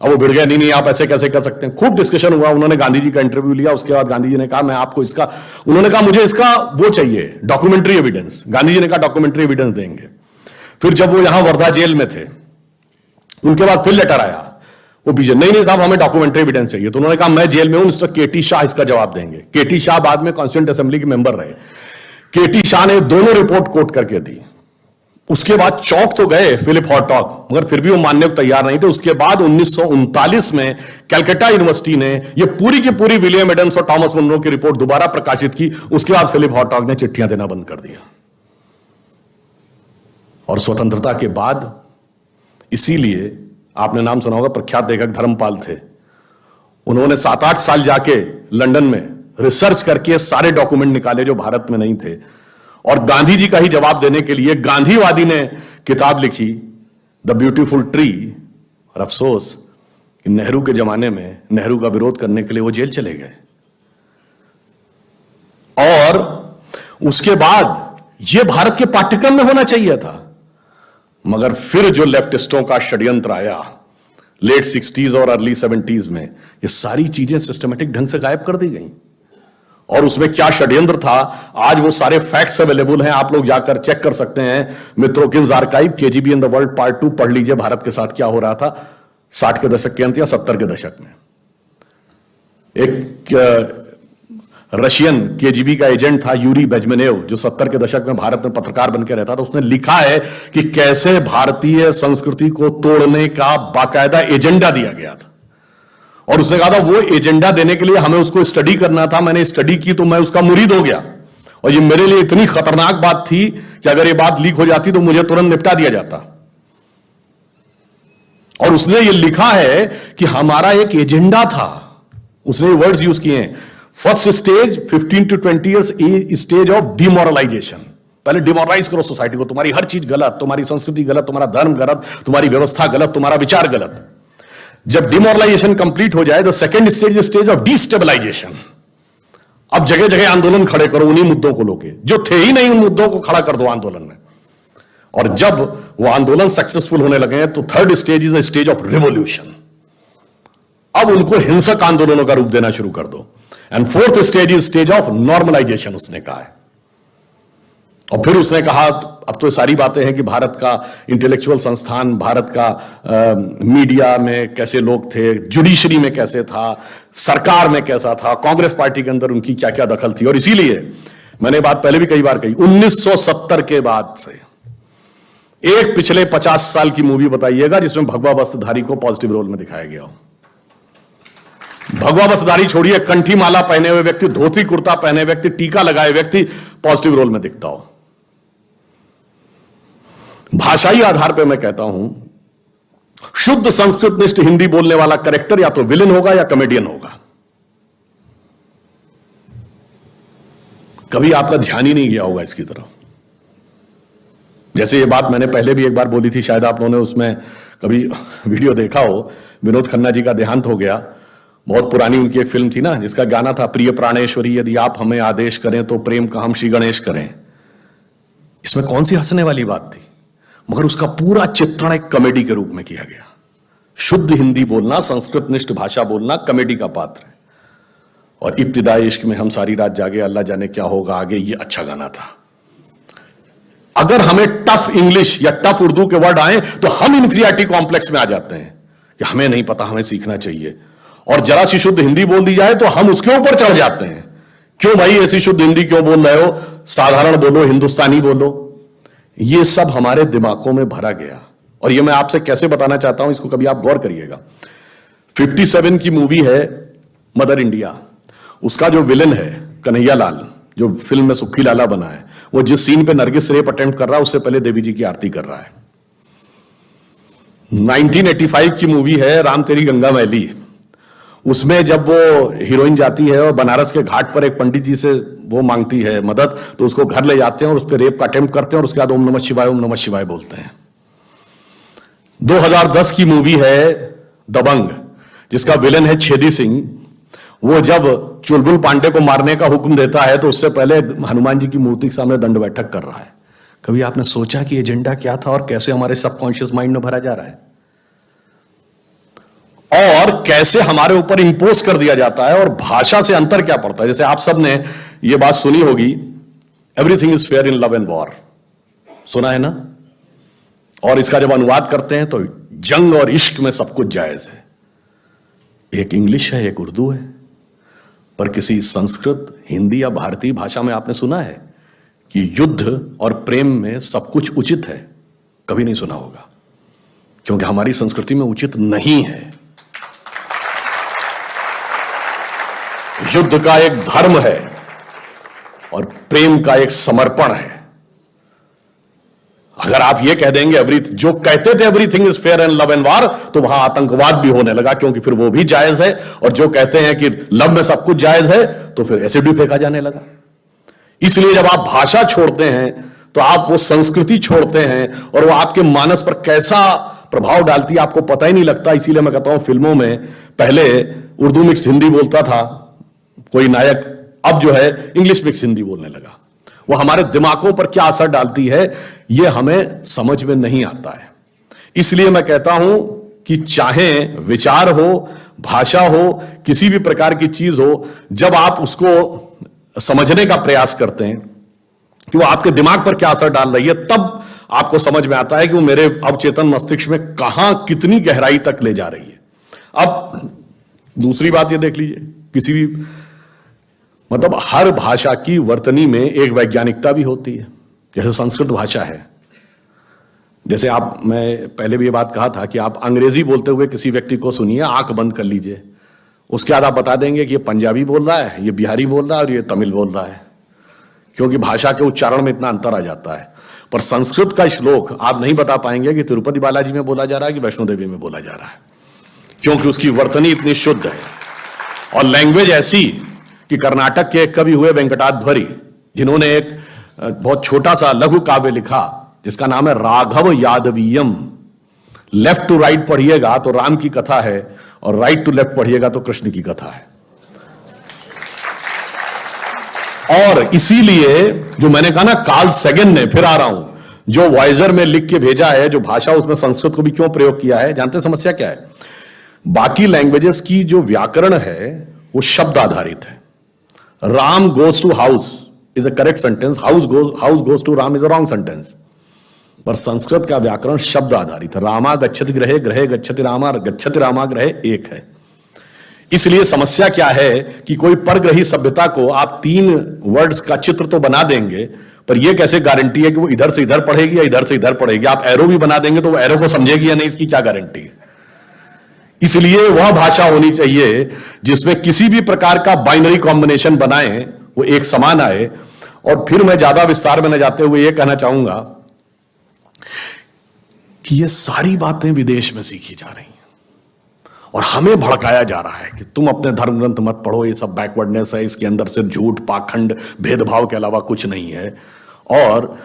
अब वो भिड़ गया, नहीं आप ऐसे कैसे कर सकते हैं। खूब डिस्कशन हुआ, उन्होंने गांधी जी का इंटरव्यू लिया। उसके बाद गांधी जी ने कहा मैं आपको इसका, उन्होंने कहा मुझे इसका वो चाहिए डॉक्यूमेंट्री एविडेंस। गांधी जी ने कहा डॉक्यूमेंट्री एविडेंस देंगे। फिर जब वो यहां वर्धा जेल में थे, उनके बाद फिर लेटर आया, वो पीछे नहीं साहब हमें डॉक्यूमेंट्री एविडेंस चाहिए। तो उन्होंने कहा मैं जेल में हूं, मिस्टर केटी शाह इसका जवाब देंगे। केटी शाह बाद में कॉन्स्टिट्यूएंट असेंबली के मेंबर रहे। केटी शाह ने दोनों रिपोर्ट कोट करके दी। उसके बाद चौंक तो गए फिलिप हॉटॉक, मगर फिर भी वो मानने को तैयार नहीं थे। उसके बाद 1939 में कलकत्ता यूनिवर्सिटी ने ये पूरी की पूरी विलियम एडम्स और टॉमस मुनरो की रिपोर्ट दोबारा प्रकाशित की। उसके बाद फिलिप हॉटॉक ने चिट्ठियां देना बंद कर दिया। और स्वतंत्रता के बाद इसीलिए आपने नाम सुना होगा, प्रख्यात लेखक धर्मपाल थे। उन्होंने 7-8 साल जाके लंदन में रिसर्च करके सारे डॉक्यूमेंट निकाले जो भारत में नहीं थे, और गांधी जी का ही जवाब देने के लिए गांधीवादी ने किताब लिखी द ब्यूटीफुल ट्री। और अफसोस कि नेहरू के जमाने में नेहरू का विरोध करने के लिए वो जेल चले गए, और उसके बाद ये भारत के पाठ्यक्रम में होना चाहिए था। मगर फिर जो लेफ्टिस्टों का षड्यंत्र आया लेट 60s और अर्ली 70s में, ये सारी चीजें सिस्टमेटिक ढंग से गायब कर दी गई। और उसमें क्या षड्यंत्र था, आज वो सारे फैक्ट्स अवेलेबल हैं, आप लोग जाकर चेक कर सकते हैं। Mitrokhin's archive, KGB in the world part 2 पढ़ लीजिए, भारत के साथ क्या हो रहा था 60 के दशक के अंत या 70 के दशक में। एक रशियन केजीबी का एजेंट था यूरी बेजमेनेव, जो 70 के दशक में भारत में पत्रकार बनकर रहता था। उसने लिखा है कि कैसे भारतीय संस्कृति को तोड़ने का बाकायदा एजेंडा दिया गया था, और उसने कहा था वो एजेंडा देने के लिए हमें उसको स्टडी करना था। मैंने स्टडी की तो मैं उसका मुरीद हो गया, और ये मेरे लिए इतनी खतरनाक बात थी कि अगर ये बात लीक हो जाती तो मुझे तुरंत निपटा दिया जाता। और उसने ये लिखा है कि हमारा एक एजेंडा था, उसने वर्ड्स यूज किए हैं, first stage 15 to 20 years stage of demoralisation. पहले डिमोरलाइज करो सोसाइटी को, तुम्हारी हर चीज गलत, तुम्हारी संस्कृति गलत, तुम्हारा धर्म गलत, तुम्हारी व्यवस्था गलत, तुम्हारा विचार गलत। जब डिमोरलाइजेशन कंप्लीट हो जाए तो second stage, stage of destabilisation. अब जगह जगह आंदोलन खड़े करो उन्हीं मुद्दों को लेके, जो थे ही नहीं उन मुद्दों को खड़ा कर दो आंदोलन में। और जब वो आंदोलन सक्सेसफुल होने लगे हैं तो third stage is the stage of revolution. अब उनको हिंसक आंदोलनों का रूप देना शुरू कर दो। And fourth stage is stage of normalisation, उसने कहा है। और फिर उसने कहा, अब तो सारी बातें हैं कि भारत का इंटेलेक्चुअल संस्थान, भारत का मीडिया में कैसे लोग थे, जुडिशरी में कैसे था, सरकार में कैसा था, कांग्रेस पार्टी के अंदर उनकी क्या क्या दखल थी। और इसीलिए मैंने बात पहले भी कई बार कही, 1970 के बाद से एक पिछले 50 साल की मूवी बताइएगा जिसमें भगवा वस्त्रधारी को पॉजिटिव रोल में दिखाया गया हो। भगवा वस्त्रधारी छोड़िए, कंठी माला पहने हुए व्यक्ति, धोती कुर्ता पहने व्यक्ति, टीका लगाए व्यक्ति पॉजिटिव रोल में दिखता हो। भाषाई आधार पर मैं कहता हूं, शुद्ध संस्कृत निष्ठ हिंदी बोलने वाला कैरेक्टर या तो विलेन होगा या कॉमेडियन होगा। कभी आपका ध्यान ही नहीं गया होगा इसकी तरफ। जैसे ये बात मैंने पहले भी एक बार बोली थी, शायद आप लोगों ने उसमें कभी वीडियो देखा हो। विनोद खन्ना जी का देहांत हो गया। बहुत पुरानी उनकी एक फिल्म थी ना, जिसका गाना था, प्रिय प्राणेश्वरी यदि आप हमें आदेश करें तो प्रेम का हम श्री गणेश करें। इसमें कौन सी हंसने वाली बात थी, मगर उसका पूरा चित्रण एक कॉमेडी के रूप में किया गया। शुद्ध हिंदी बोलना, संस्कृत निष्ठ भाषा बोलना कॉमेडी का पात्र है। और इब्तिदाई इश्क में हम सारी रात जागे, अल्लाह जाने क्या होगा आगे, ये अच्छा गाना था। अगर हमें टफ इंग्लिश या टफ उर्दू के वर्ड आए तो हम इंफीरियरिटी कॉम्प्लेक्स में आ जाते हैं कि हमें नहीं पता, हमें सीखना चाहिए। और जरा सी शुद्ध हिंदी बोल दी जाए तो हम उसके ऊपर चढ़ जाते हैं, क्यों भाई ऐसी शुद्ध हिंदी क्यों बोल रहे हो, साधारण बोलो, हिंदुस्तानी बोलो। ये सब हमारे दिमागों में भरा गया। और ये मैं आपसे कैसे बताना चाहता हूं, इसको कभी आप गौर करिएगा। 57 की मूवी है मदर इंडिया, उसका जो विलन है कन्हैया लाल, जो फिल्म में सुक्खी लाला बना है, वो जिस सीन पे नरगिस रेप अटेम्प्ट कर रहा है उससे पहले देवी जी की आरती कर रहा है। 1985 की मूवी है राम तेरी गंगा मैली, उसमें जब वो हीरोइन जाती है और बनारस के घाट पर एक पंडित जी से वो मांगती है मदद, तो उसको घर ले जाते हैं और उस पर रेप का अटेम्प्ट करते हैं और उसके बाद ओम नमः शिवाय बोलते हैं। 2010 की मूवी है दबंग, जिसका विलन है छेदी सिंह। वो जब चुलबुल पांडे को मारने का हुक्म देता है तो उससे पहले हनुमान जी की मूर्ति के सामने दंड बैठक कर रहा है। कभी आपने सोचा कि एजेंडा क्या था और कैसे हमारे सबकॉन्शियस माइंड में भरा जा रहा है, और कैसे हमारे ऊपर इंपोज कर दिया जाता है, और भाषा से अंतर क्या पड़ता है। जैसे आप सब ने यह बात सुनी होगी, everything is fair in love and war, सुना है ना। और इसका जब अनुवाद करते हैं तो जंग और इश्क में सब कुछ जायज है। एक इंग्लिश है, एक उर्दू है, पर किसी संस्कृत, हिंदी या भारतीय भाषा में आपने सुना है कि युद्ध और प्रेम में सब कुछ उचित है? कभी नहीं सुना होगा, क्योंकि हमारी संस्कृति में उचित नहीं है। युद्ध का एक धर्म है और प्रेम का एक समर्पण है। अगर आप ये कह देंगे जो कहते थे everything is fair and love and वार, तो वहां आतंकवाद भी होने लगा, क्योंकि फिर वो भी जायज है। और जो कहते हैं कि लव में सब कुछ जायज है, तो फिर एसिड भी फेंका जाने लगा। इसलिए जब आप भाषा छोड़ते हैं तो आप वो संस्कृति छोड़ते हैं, और वो आपके मानस पर कैसा प्रभाव डालती है आपको पता ही नहीं लगता। इसीलिए मैं कहता हूं, फिल्मों में पहले उर्दू मिक्स हिंदी बोलता था कोई नायक, अब जो है इंग्लिश मिक्स हिंदी बोलने लगा। वो हमारे दिमागों पर क्या असर डालती है, ये हमें समझ में नहीं आता है। इसलिए मैं कहता हूं कि चाहे विचार हो, भाषा हो, किसी भी प्रकार की चीज हो, जब आप उसको समझने का प्रयास करते हैं कि वो आपके दिमाग पर क्या असर डाल रही है, तब आपको समझ में आता है कि वो मेरे अवचेतन मस्तिष्क में कहां कितनी गहराई तक ले जा रही है। अब दूसरी बात ये देख लीजिए, किसी भी मतलब हर भाषा की वर्तनी में एक वैज्ञानिकता भी होती है। जैसे संस्कृत भाषा है, जैसे मैं पहले भी ये बात कहा था कि आप अंग्रेजी बोलते हुए किसी व्यक्ति को सुनिए, आंख बंद कर लीजिए, उसके बाद आप बता देंगे कि ये पंजाबी बोल रहा है, ये बिहारी बोल रहा है और ये तमिल बोल रहा है, क्योंकि भाषा के उच्चारण में इतना अंतर आ जाता है। पर संस्कृत का श्लोक आप नहीं बता पाएंगे कि तिरुपति बालाजी में बोला जा रहा है कि वैष्णो देवी में बोला जा रहा है, क्योंकि उसकी वर्तनी इतनी शुद्ध है। और लैंग्वेज ऐसी कि कर्नाटक के एक कवि हुए वेंकटाद्भरी, जिन्होंने एक बहुत छोटा सा लघु काव्य लिखा जिसका नाम है राघव यादवीयम। लेफ्ट टू राइट पढ़िएगा तो राम की कथा है, और राइट टू लेफ्ट पढ़िएगा तो कृष्ण की कथा है। और इसीलिए जो मैंने कहा ना, कार्ल सेगन ने, फिर आ रहा हूं, जो वॉइजर में लिख के भेजा है, जो भाषा उसमें संस्कृत को भी क्यों प्रयोग किया है, जानते हैं समस्या क्या है? बाकी लैंग्वेजेस की जो व्याकरण है वो शब्द आधारित है। Ram goes to house is a correct sentence, house goes to Ram is a wrong sentence. पर संस्कृत का व्याकरण शब्द आधारित है। रामा गच्छति गृहे, गृहे गच्छति रामा, गच्छति रामा गृहे एक है। इसलिए समस्या क्या है कि कोई परग्रही सभ्यता को आप 3 वर्ड्स का चित्र तो बना देंगे, पर यह कैसे गारंटी है कि वो इधर से इधर पढ़ेगी या इधर से इधर पढ़ेगी? आप एरो भी बना देंगे तो वो एरो को समझेगी या नहीं, इसकी क्या गारंटी है? इसलिए वह भाषा होनी चाहिए जिसमें किसी भी प्रकार का बाइनरी कॉम्बिनेशन बनाए वो एक समान आए। और फिर मैं ज्यादा विस्तार में न जाते हुए यह कहना चाहूंगा कि ये सारी बातें विदेश में सीखी जा रही हैं और हमें भड़काया जा रहा है कि तुम अपने धर्म ग्रंथ मत पढ़ो, ये सब बैकवर्डनेस है, इसके अंदर सिर्फ झूठ, पाखंड, भेदभाव के अलावा कुछ नहीं है। और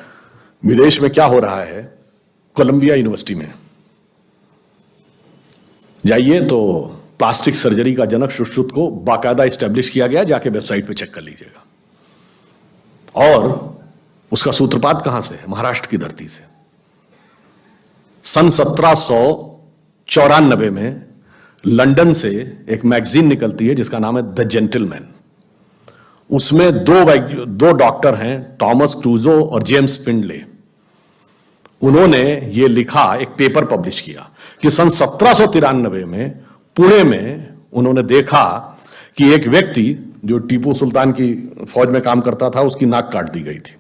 विदेश में क्या हो रहा है, कोलंबिया यूनिवर्सिटी में जाइए तो प्लास्टिक सर्जरी का जनक सुश्रुत को बाकायदा एस्टेब्लिश किया गया, जाके वेबसाइट पे चेक कर लीजिएगा। और उसका सूत्रपात कहां से है? महाराष्ट्र की धरती से। सन 1794 में लंदन से एक मैगजीन निकलती है जिसका नाम है द जेंटलमैन। उसमें दो डॉक्टर हैं, थॉमस क्रूजो और जेम्स फिंडले। उन्होंने ये लिखा, एक पेपर पब्लिश किया कि सन 1793 में पुणे में उन्होंने देखा कि एक व्यक्ति जो टीपू सुल्तान की फौज में काम करता था, उसकी नाक काट दी गई थी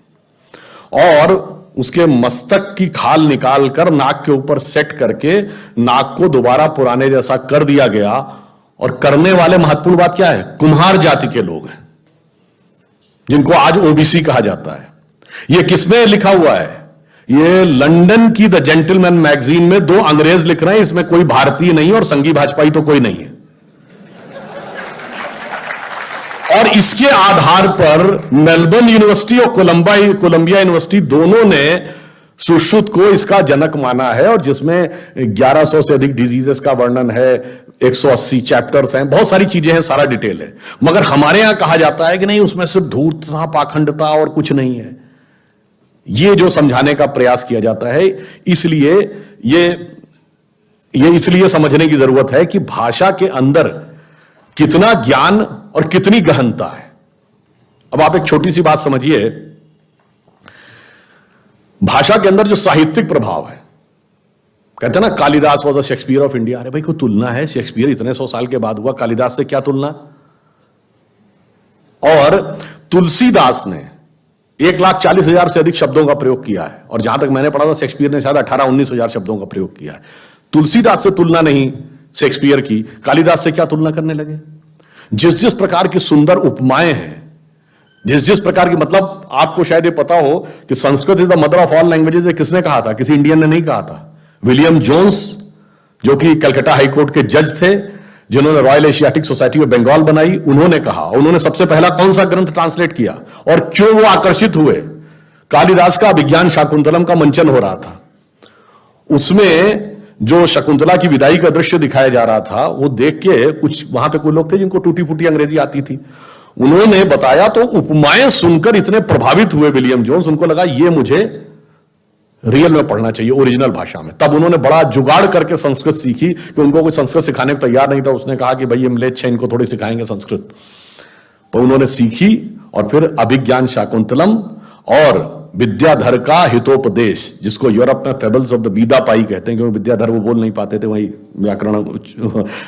और उसके मस्तक की खाल निकालकर नाक के ऊपर सेट करके नाक को दोबारा पुराने जैसा कर दिया गया। और करने वाले, महत्वपूर्ण बात क्या है, कुम्हार जाति के लोग हैं, जिनको आज ओबीसी कहा जाता है। यह किसमें लिखा हुआ है? ये लंदन की द जेंटलमैन मैगजीन में 2 अंग्रेज लिख रहे हैं, इसमें कोई भारतीय नहीं और संघी भाजपाई तो कोई नहीं है। और इसके आधार पर मेलबर्न यूनिवर्सिटी और कोलंबिया यूनिवर्सिटी दोनों ने सुश्रुत को इसका जनक माना है, और जिसमें 1100 से अधिक डिजीजेस का वर्णन है, 180 चैप्टर्स हैं, बहुत सारी चीजें हैं, सारा डिटेल है। मगर हमारे यहां कहा जाता है कि नहीं, उसमें सिर्फ धूर्तता, पाखंडता और कुछ नहीं है। ये जो समझाने का प्रयास किया जाता है, इसलिए ये इसलिए समझने की जरूरत है कि भाषा के अंदर कितना ज्ञान और कितनी गहनता है। अब आप एक छोटी सी बात समझिए, भाषा के अंदर जो साहित्यिक प्रभाव है, कहते हैं ना Kalidas was a Shakespeare of India. अरे भाई, कोई तुलना है? शेक्सपियर इतने 100 साल के बाद हुआ, कालिदास से क्या तुलना? और तुलसीदास ने 1,40,000 से अधिक शब्दों का प्रयोग किया है, और जहां तक मैंने पढ़ा था शेक्सपियर ने शायद 18-19,000 शब्दों का प्रयोग किया है। तुलसीदास से तुलना नहीं शेक्सपियर की, कालिदास से क्या तुलना करने लगे? जिस जिस प्रकार की सुंदर उपमाएं हैं, जिस प्रकार की, मतलब आपको शायद ये पता हो कि Sanskrit is the mother of all languages, किसने कहा था? किसी इंडियन ने नहीं कहा था। विलियम जोन्स, जो कि कलकत्ता हाईकोर्ट के जज थे, जिन्होंने Royal Asiatic Society of Bengal बनाई, उन्होंने कहा। उन्होंने सबसे पहला कौन सा ग्रंथ ट्रांसलेट किया और क्यों वो आकर्षित हुए? कालिदास का अभिज्ञान शाकुंतलम का मंचन हो रहा था, उसमें जो शकुंतला की विदाई का दृश्य दिखाया जा रहा था, वो देख के कुछ वहां पे कोई लोग थे जिनको टूटी फूटी अंग्रेजी आती थी, उन्होंने बताया तो उपमाएं सुनकर इतने प्रभावित हुए विलियम जोन्स, उनको लगा ये मुझे रियल में पढ़ना चाहिए, ओरिजिनल भाषा में। तब उन्होंने बड़ा जुगाड़ करके संस्कृत सीखी, कि उनको कोई संस्कृत सिखाने को तैयार नहीं था। उसने कहा कि भाई ये म्लेच्छ है, इनको थोड़ी सिखाएंगे संस्कृत। तो उन्होंने सीखी और फिर अभिज्ञान शाकुंतलम और विद्याधर का हितोपदेश, जिसको यूरोप में फेबल्स ऑफ द बीदा पाई कहते हैं, क्योंकि विद्याधर वो बोल नहीं पाते थे, वही व्याकरण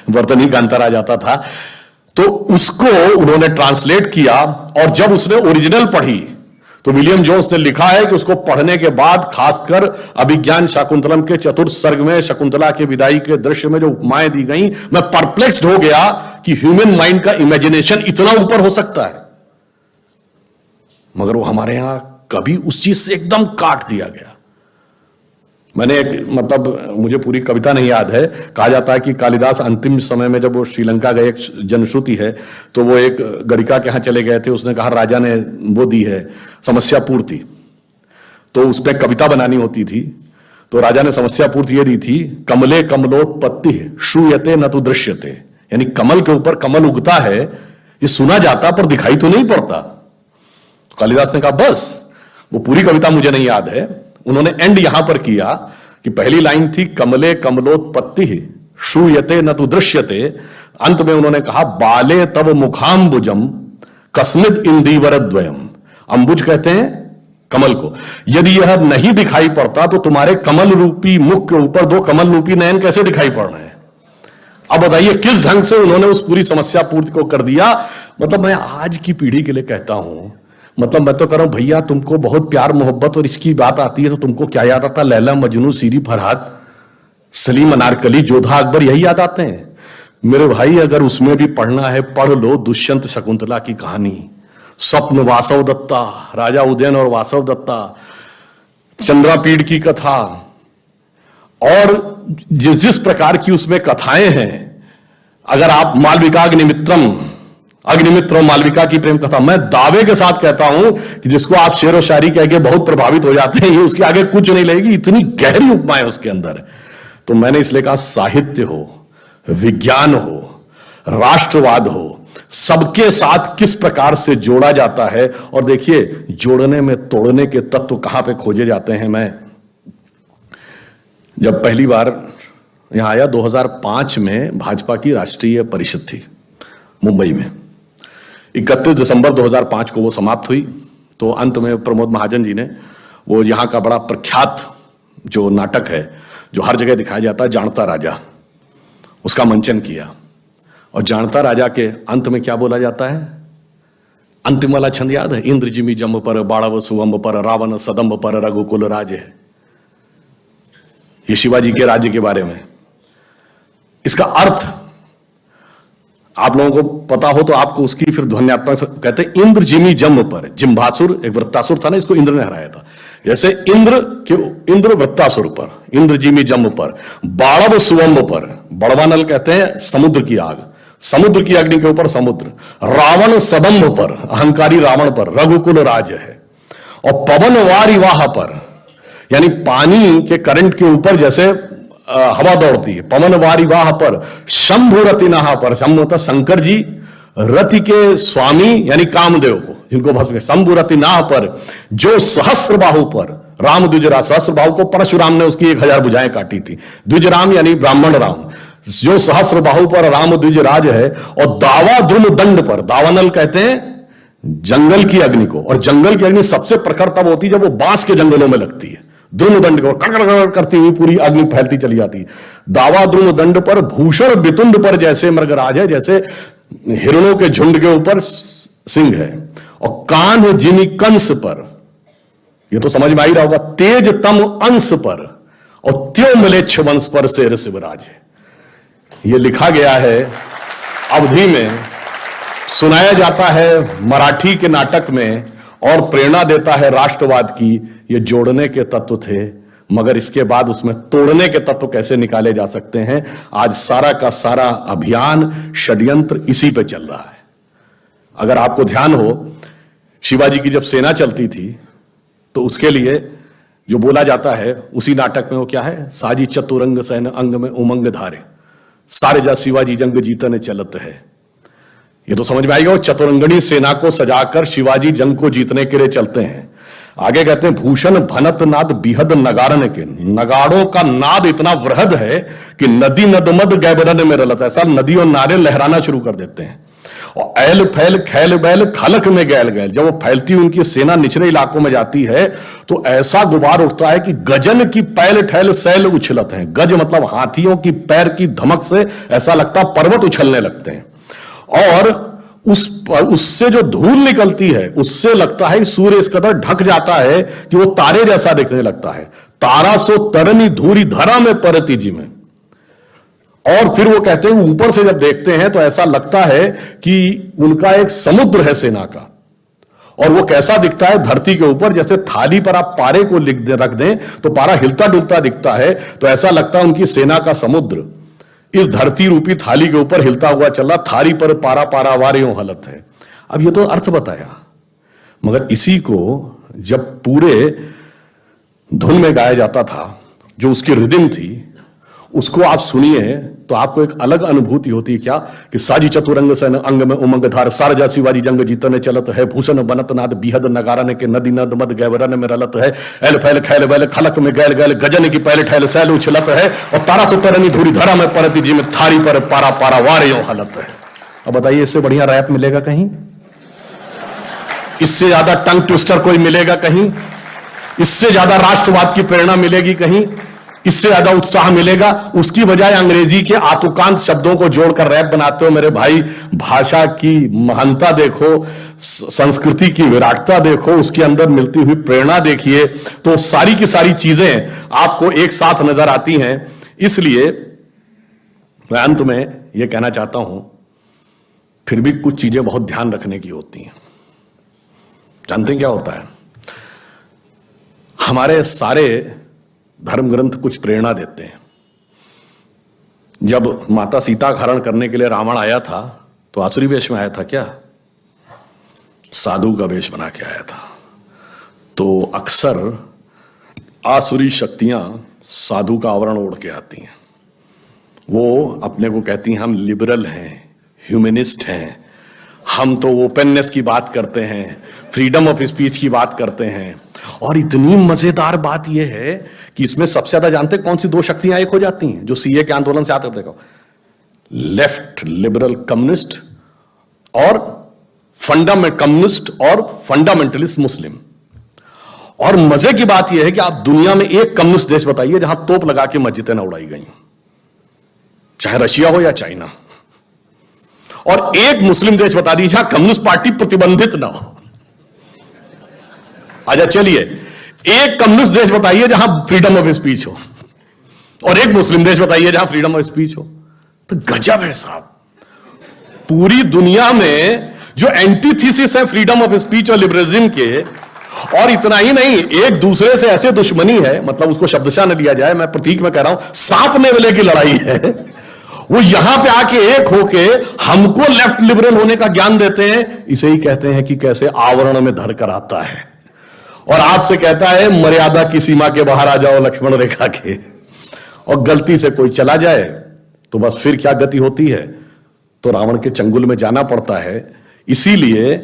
वर्तनी का अंतर आ जाता था। तो उसको उन्होंने ट्रांसलेट किया, और जब उसने ओरिजिनल पढ़ी तो विलियम जोन्स ने लिखा है कि उसको पढ़ने के बाद, खासकर अभिज्ञान शाकुंतलम के चतुर्थ सर्ग में शकुंतला के विदाई के दृश्य में जो उपमाएं दी गई, मैं परप्लेक्स्ड हो गया कि ह्यूमन माइंड का इमेजिनेशन इतना ऊपर हो सकता है। मगर वो हमारे यहां कभी उस चीज से एकदम काट दिया गया। मैंने एक, मतलब मुझे पूरी कविता नहीं याद है, कहा जाता है कि कालिदास अंतिम समय में जब वो श्रीलंका गए, एक जनश्रुति है, तो वो एक गणिका के यहां चले गए थे। उसने कहा राजा ने वो दी है समस्या पूर्ति, तो उस पर कविता बनानी होती थी। तो राजा ने समस्या पूर्ति ये दी थी, कमले कमलोत्पत्ति श्रूयते न तो दृश्यते, यानी कमल के ऊपर कमल उगता है, ये सुना जाता पर दिखाई तो नहीं पड़ता। कालिदास ने कहा बस, वो पूरी कविता मुझे नहीं याद है, उन्होंने एंड यहां पर किया कि पहली लाइन थी कमले कमलोत्पत्ति श्रूयते न तो दृश्यते, अंत में उन्होंने कहा बाले तव मुखाम्बुजम कस्मिद इंदीवरद्वयम। अंबुज कहते हैं कमल को। यदि यह नहीं दिखाई पड़ता तो तुम्हारे कमल रूपी मुख के ऊपर दो कमल रूपी नयन कैसे दिखाई पड़ रहे हैं? अब बताइए किस ढंग से उन्होंने उस पूरी समस्या पूर्ति को कर दिया। मतलब मैं आज की पीढ़ी के लिए कहता हूं, मतलब मैं तो कह रहा हूं भैया, तुमको बहुत प्यार मोहब्बत और इसकी बात आती है तो तुमको क्या याद आता? लैला मजनू, सीरी फरहाद, सलीम अनारकली, जोधा अकबर, यही याद आते हैं। मेरे भाई अगर उसमें भी पढ़ना है, पढ़ लो दुष्यंत शकुंतला की कहानी, स्वप्न वासव दत्ता, राजा उदयन और वासव दत्ता, चंद्रापीड़ की कथा, और जिस प्रकार की उसमें कथाएं हैं। अगर आप मालविका अग्निमित्र और मालविका की प्रेम कथा, मैं दावे के साथ कहता हूं कि जिसको आप शेर व शायरी कह के बहुत प्रभावित हो जाते हैं, ये उसके आगे कुछ नहीं लगेगी, इतनी गहरी उपमाएं उसके अंदर। तो मैंने इसलिए कहा साहित्य हो, विज्ञान हो, राष्ट्रवाद हो, सबके साथ किस प्रकार से जोड़ा जाता है। और देखिए जोड़ने में तोड़ने के तत्व कहां पे खोजे जाते हैं। मैं जब पहली बार यहां आया 2005 में, भाजपा की राष्ट्रीय परिषद थी मुंबई में, 31 दिसंबर 2005 को वो समाप्त हुई। तो अंत में प्रमोद महाजन जी ने वो यहाँ का बड़ा प्रख्यात जो नाटक है, जो हर जगह दिखाया जाता है, जानता राजा, उसका मंचन किया। और जानता राजा के अंत में क्या बोला जाता है? अंतिम वाला छंद याद है? इंद्र जिमी जम्ब पर, बाड़व सुअंब पर, रावण सदम्ब पर, रघुकुल राज है। ये शिवाजी के राज्य के बारे में। इसका अर्थ आप लोगों को पता हो तो आपको उसकी फिर ध्वन्यात्मक कहते हैं, इंद्र जिमी जम्ब पर, जिम्भासुर एक वृत्तासुर था ना, इसको इंद्र ने हराया था। जैसे इंद्र वृत्तासुर पर, इंद्र जिमी जम्ब पर, बाड़व सुअंब पर, बड़वानल कहते हैं समुद्र की आग, समुद्र की अग्नि के ऊपर समुद्र, रावण सदम्भ पर, अहंकारी रावण पर, रघुकुल राज है। और पवन वारिवाह पर, यानी पानी के करंट के ऊपर जैसे हवा दौड़ती है, पवन वारिवाह पर, शंभु रतिनाह पर, शंभु होता शंकर जी, रति के स्वामी यानी कामदेव को, जिनको भस्म, शंभु रतिनाह पर, जो सहस्र बाहु पर, राम द्विजराज, सहस्र बाहु को परशुराम ने उसकी 1000 भुजाएं काटी थी, द्विजराम यानी ब्राह्मण राम, जो सहस्र बाहु पर राम द्विजराज है। और दावा द्रुम दंड पर, दावानल कहते हैं जंगल की अग्नि को, और जंगल की अग्नि सबसे प्रखर तब होती है जब वो बांस के जंगलों में लगती है। द्रुम दंड को कड़कड़ करती हुई पूरी अग्नि फैलती चली जाती है। दावा द्रुम दंड पर, भूषण बितुंड पर जैसे मृगराज है, जैसे हिरणों के झुंड के ऊपर सिंह है। और कान्ह जिमी कंस पर, ये तो समझ में आ ही रहा होगा, तेज तम अंश पर, और त्यो मिलेच्छ वंश पर शेर शिवराज है। ये लिखा गया है अवधि में सुनाया जाता है मराठी के नाटक में और प्रेरणा देता है राष्ट्रवाद की, ये जोड़ने के तत्व थे, मगर इसके बाद उसमें तोड़ने के तत्व कैसे निकाले जा सकते हैं। आज सारा का सारा अभियान षड्यंत्र इसी पे चल रहा है। अगर आपको ध्यान हो, शिवाजी की जब सेना चलती थी तो उसके लिए जो बोला जाता है उसी नाटक में वो क्या है, साजी चतुरंग सैन अंग में उमंग धारे, सारे जा शिवाजी जंग जीतने चलत है। ये तो समझ में आएगा, वो चतुरंगणी सेना को सजाकर शिवाजी जंग को जीतने के लिए चलते हैं। आगे कहते हैं भूषण भनत नाद बिहद नगारन के, नगाड़ों का नाद इतना वृहद है कि नदी नदमद गैबरन में रलत, ऐसा नदी और नारे लहराना शुरू कर देते हैं। और ऐल फैल खैल बैल खलक में गैल गैल, जब वो फैलती उनकी सेना निचले इलाकों में जाती है तो ऐसा गुबार उठता है कि गजन की पैल ठैल सैल उछलत हैं। गज मतलब हाथियों की पैर की धमक से ऐसा लगता पर्वत उछलने लगते हैं। और उससे जो धूल निकलती है उससे लगता है सूर्य इस कदर ढक जाता है कि वो तारे जैसा दिखने लगता है। तारा सो तरनी धूरी धरा में परती जी में। और फिर वो कहते हैं ऊपर से जब देखते हैं तो ऐसा लगता है कि उनका एक समुद्र है सेना का। और वो कैसा दिखता है धरती के ऊपर, जैसे थाली पर आप पारे को रख दें तो पारा हिलता डुलता दिखता है, तो ऐसा लगता है उनकी सेना का समुद्र इस धरती रूपी थाली के ऊपर हिलता हुआ चला, थाली पर पारा पारा वारियों हलत है। अब ये तो अर्थ बताया, मगर इसी को जब पूरे धुन में गाया जाता था, जो उसकी रिदम थी, उसको आप सुनिए तो आपको एक अलग अनुभूति होती है। क्या कि साजी चतुरंग सैन अंग में उमंग धार, सारजा शिवाजी जंग जीतने चलत है, भूषण बनत नाद बिहद नगारन के, नदी नद मद गैबरन में रलत है, एल फैल खैल बैल खलक में गैल गैल, गजन की पहले ठैल सैल उछलत है, और तारा सुतरनी धूरी धरा में परती जी में, थारी पर पारा पारा वारियों हलत है। अब बताइए इससे बढ़िया रैप मिलेगा कहीं? इससे ज्यादा टंग ट्विस्टर कोई मिलेगा कहीं? इससे ज्यादा राष्ट्रवाद की प्रेरणा मिलेगी कहीं? इससे ज्यादा उत्साह मिलेगा? उसकी बजाय अंग्रेजी के आतुकांत शब्दों को जोड़कर रैप बनाते हो। मेरे भाई, भाषा की महानता देखो, संस्कृति की विराटता देखो, उसके अंदर मिलती हुई प्रेरणा देखिए, तो सारी की सारी चीजें आपको एक साथ नजर आती हैं। इसलिए मैं अंत में यह कहना चाहता हूं, फिर भी कुछ चीजें बहुत ध्यान रखने की होती हैं। जानते हैं क्या होता है? हमारे सारे धर्म ग्रंथ कुछ प्रेरणा देते हैं। जब माता सीता का हरण करने के लिए रावण आया था तो आसुरी वेश में आया था क्या? साधु का वेश बना के आया था। तो अक्सर आसुरी शक्तियां साधु का आवरण ओढ़ के आती हैं। वो अपने को कहती हैं हम लिबरल हैं, ह्यूमनिस्ट हैं, हम तो ओपननेस की बात करते हैं, फ्रीडम ऑफ स्पीच की बात करते हैं। और इतनी मजेदार बात यह है कि इसमें सबसे ज्यादा जानते कौन सी दो शक्तियां एक हो जाती हैं जो सीए के आंदोलन से आते? देखो, लेफ्ट लिबरल कम्युनिस्ट और कम्युनिस्ट और फंडामेंटलिस्ट मुस्लिम। और मजे की बात यह है कि आप दुनिया में एक कम्युनिस्ट देश बताइए जहां तोप लगा के मस्जिदें न उड़ाई गई, चाहे रशिया हो या चाइना। और एक मुस्लिम देश बता दीजिए जहां कम्युनिस्ट पार्टी प्रतिबंधित ना हो। आजा चलिए, एक कम्युनिस्ट देश बताइए जहां फ्रीडम ऑफ स्पीच हो, और एक मुस्लिम देश बताइए जहां फ्रीडम ऑफ स्पीच हो। तो गजब है साहब। पूरी दुनिया में जो एंटीथीसिस है फ्रीडम ऑफ स्पीच और लिबरलिज्म के, और इतना ही नहीं, एक दूसरे से ऐसे दुश्मनी है, मतलब उसको शब्दशः न लिया जाए, मैं प्रतीक में कह रहा हूं, सांप नेवले की लड़ाई है। वो यहां पे आके एक होके हमको लेफ्ट लिबरल होने का ज्ञान देते हैं। इसे ही कहते हैं कि कैसे आवरण में धरकर आता है और आपसे कहता है मर्यादा की सीमा के बाहर आ जाओ लक्ष्मण रेखा के। और गलती से कोई चला जाए तो बस फिर क्या गति होती है? तो रावण के चंगुल में जाना पड़ता है। इसीलिए,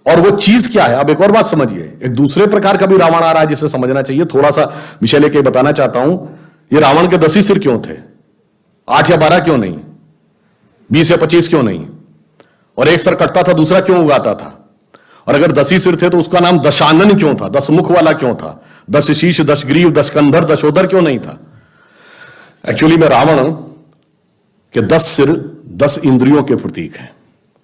और वो चीज क्या है? अब एक और बात समझिए, एक दूसरे प्रकार का भी रावण आ रहा है जिसे समझना चाहिए। थोड़ा सा विषय लेके बताना चाहता हूं। ये रावण के 10 ही सिर क्यों थे? 8 या 12 क्यों नहीं? 20 या 25 क्यों नहीं? और एक सर कटता था, दूसरा क्यों उगाता था? और अगर 10 ही सिर थे तो उसका नाम दशानन क्यों था? 10 मुख वाला क्यों था? 10 शीश, 10 ग्रीव, 10 कंधर, 10 उदर क्यों नहीं था? एक्चुअली में रावण के 10 सिर 10 इंद्रियों के प्रतीक हैं,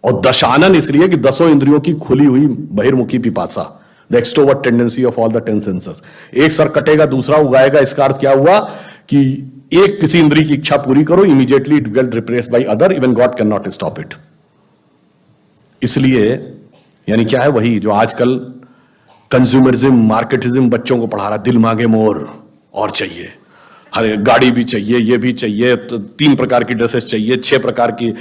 और दशानन इसलिए कि 10 इंद्रियों की खुली हुई बहिर्मुखी पिपासा, the extrovert tendency of all the 10 senses. एक सर कटेगा, दूसरा उगाएगा। इसका अर्थ क्या हुआ कि एक किसी इंद्रिय की इच्छा पूरी करो, immediately it get repressed by other, even God can not stop it. इसलिए यानी क्या है, वही जो आजकल कंज्यूमरिज्म, मार्केटिज्म बच्चों को पढ़ा रहा, दिल मांगे मोर और चाहिए, हर गाड़ी भी चाहिए, ये भी चाहिए, तो 3 प्रकार की ड्रेसेस चाहिए, 6 प्रकार की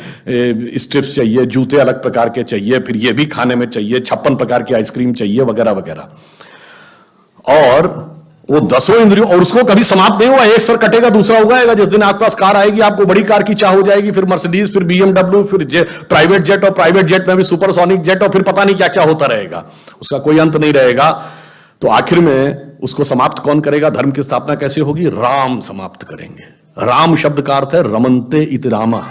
स्ट्रिप्स चाहिए, जूते अलग प्रकार के चाहिए, फिर ये भी खाने में चाहिए, 56 प्रकार की आइसक्रीम चाहिए, वगैरह वगैरह। और वो 10 इंद्रियों, और उसको कभी समाप्त नहीं हुआ, एक सर कटेगा दूसरा उगाएगा। जिस दिन आपके पास कार आएगी, आपको बड़ी कार की चाह हो जाएगी, फिर मर्सिडीज, फिर BMW, फिर प्राइवेट जेट, और प्राइवेट जेट में भी सुपरसोनिक जेट, और फिर पता नहीं क्या क्या होता रहेगा, उसका कोई अंत नहीं रहेगा। तो आखिर में उसको समाप्त कौन करेगा? धर्म की स्थापना कैसे होगी? राम समाप्त करेंगे। राम शब्द का अर्थ है रमन्ते इति रामा।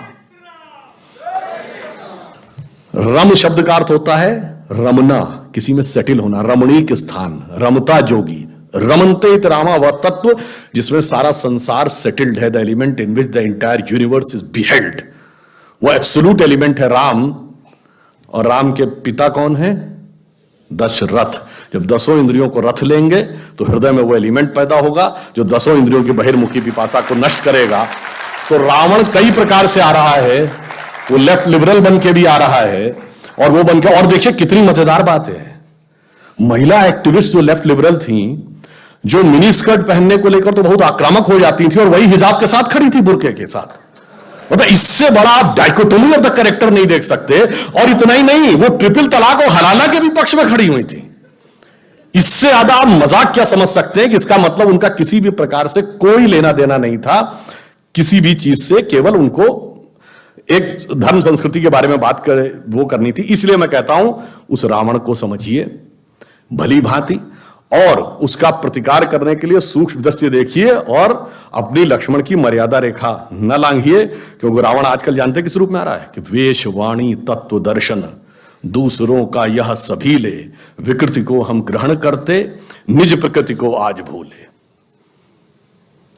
रम शब्द का अर्थ होता है रमना, किसी में सेटल होना, रमणीक स्थान, रमता जोगी। रमन्ते इति रामा वह तत्व जिसमें सारा संसार सेटल्ड है, the element in which the entire universe is beheld, वो एब्सोल्यूट एलिमेंट है राम। और राम के पिता कौन है? दशरथ। जब 10 इंद्रियों को रथ लेंगे तो हृदय में वो एलिमेंट पैदा होगा जो 10 इंद्रियों की बहिर्मुखी पिपासा को नष्ट करेगा। तो रावण कई प्रकार से आ रहा है, वो लेफ्ट लिबरल बन के भी आ रहा है, और वो बन के, और देखिए कितनी मजेदार बात है, महिला एक्टिविस्ट जो लेफ्ट लिबरल थी, जो मिनी स्कर्ट पहनने को लेकर तो बहुत आक्रामक हो जाती थी, और वही हिजाब के साथ खड़ी थी, बुर्के के साथ। मतलब इससे बड़ा आप डाइकोटोमी ऑफ द कैरेक्टर नहीं देख सकते। और इतना ही नहीं, वो ट्रिपल तलाक और हलाला के भी पक्ष में खड़ी हुई थी। इससे ज्यादा आप मजाक क्या समझ सकते हैं कि इसका मतलब उनका किसी भी प्रकार से कोई लेना देना नहीं था किसी भी चीज से, केवल उनको एक धर्म संस्कृति के बारे में बात करे वो करनी थी। इसलिए मैं कहता हूं उस रावण को समझिए भली भांति, और उसका प्रतिकार करने के लिए सूक्ष्म दृष्टि देखिए, और अपनी लक्ष्मण की मर्यादा रेखा न लांघिए। क्योंकि रावण आजकल जानते किस रूप में आ रहा है कि वेश वाणी तत्व दर्शन दूसरों का यह सभी ले, विकृति को हम ग्रहण करते, निज प्रकृति को आज भूले।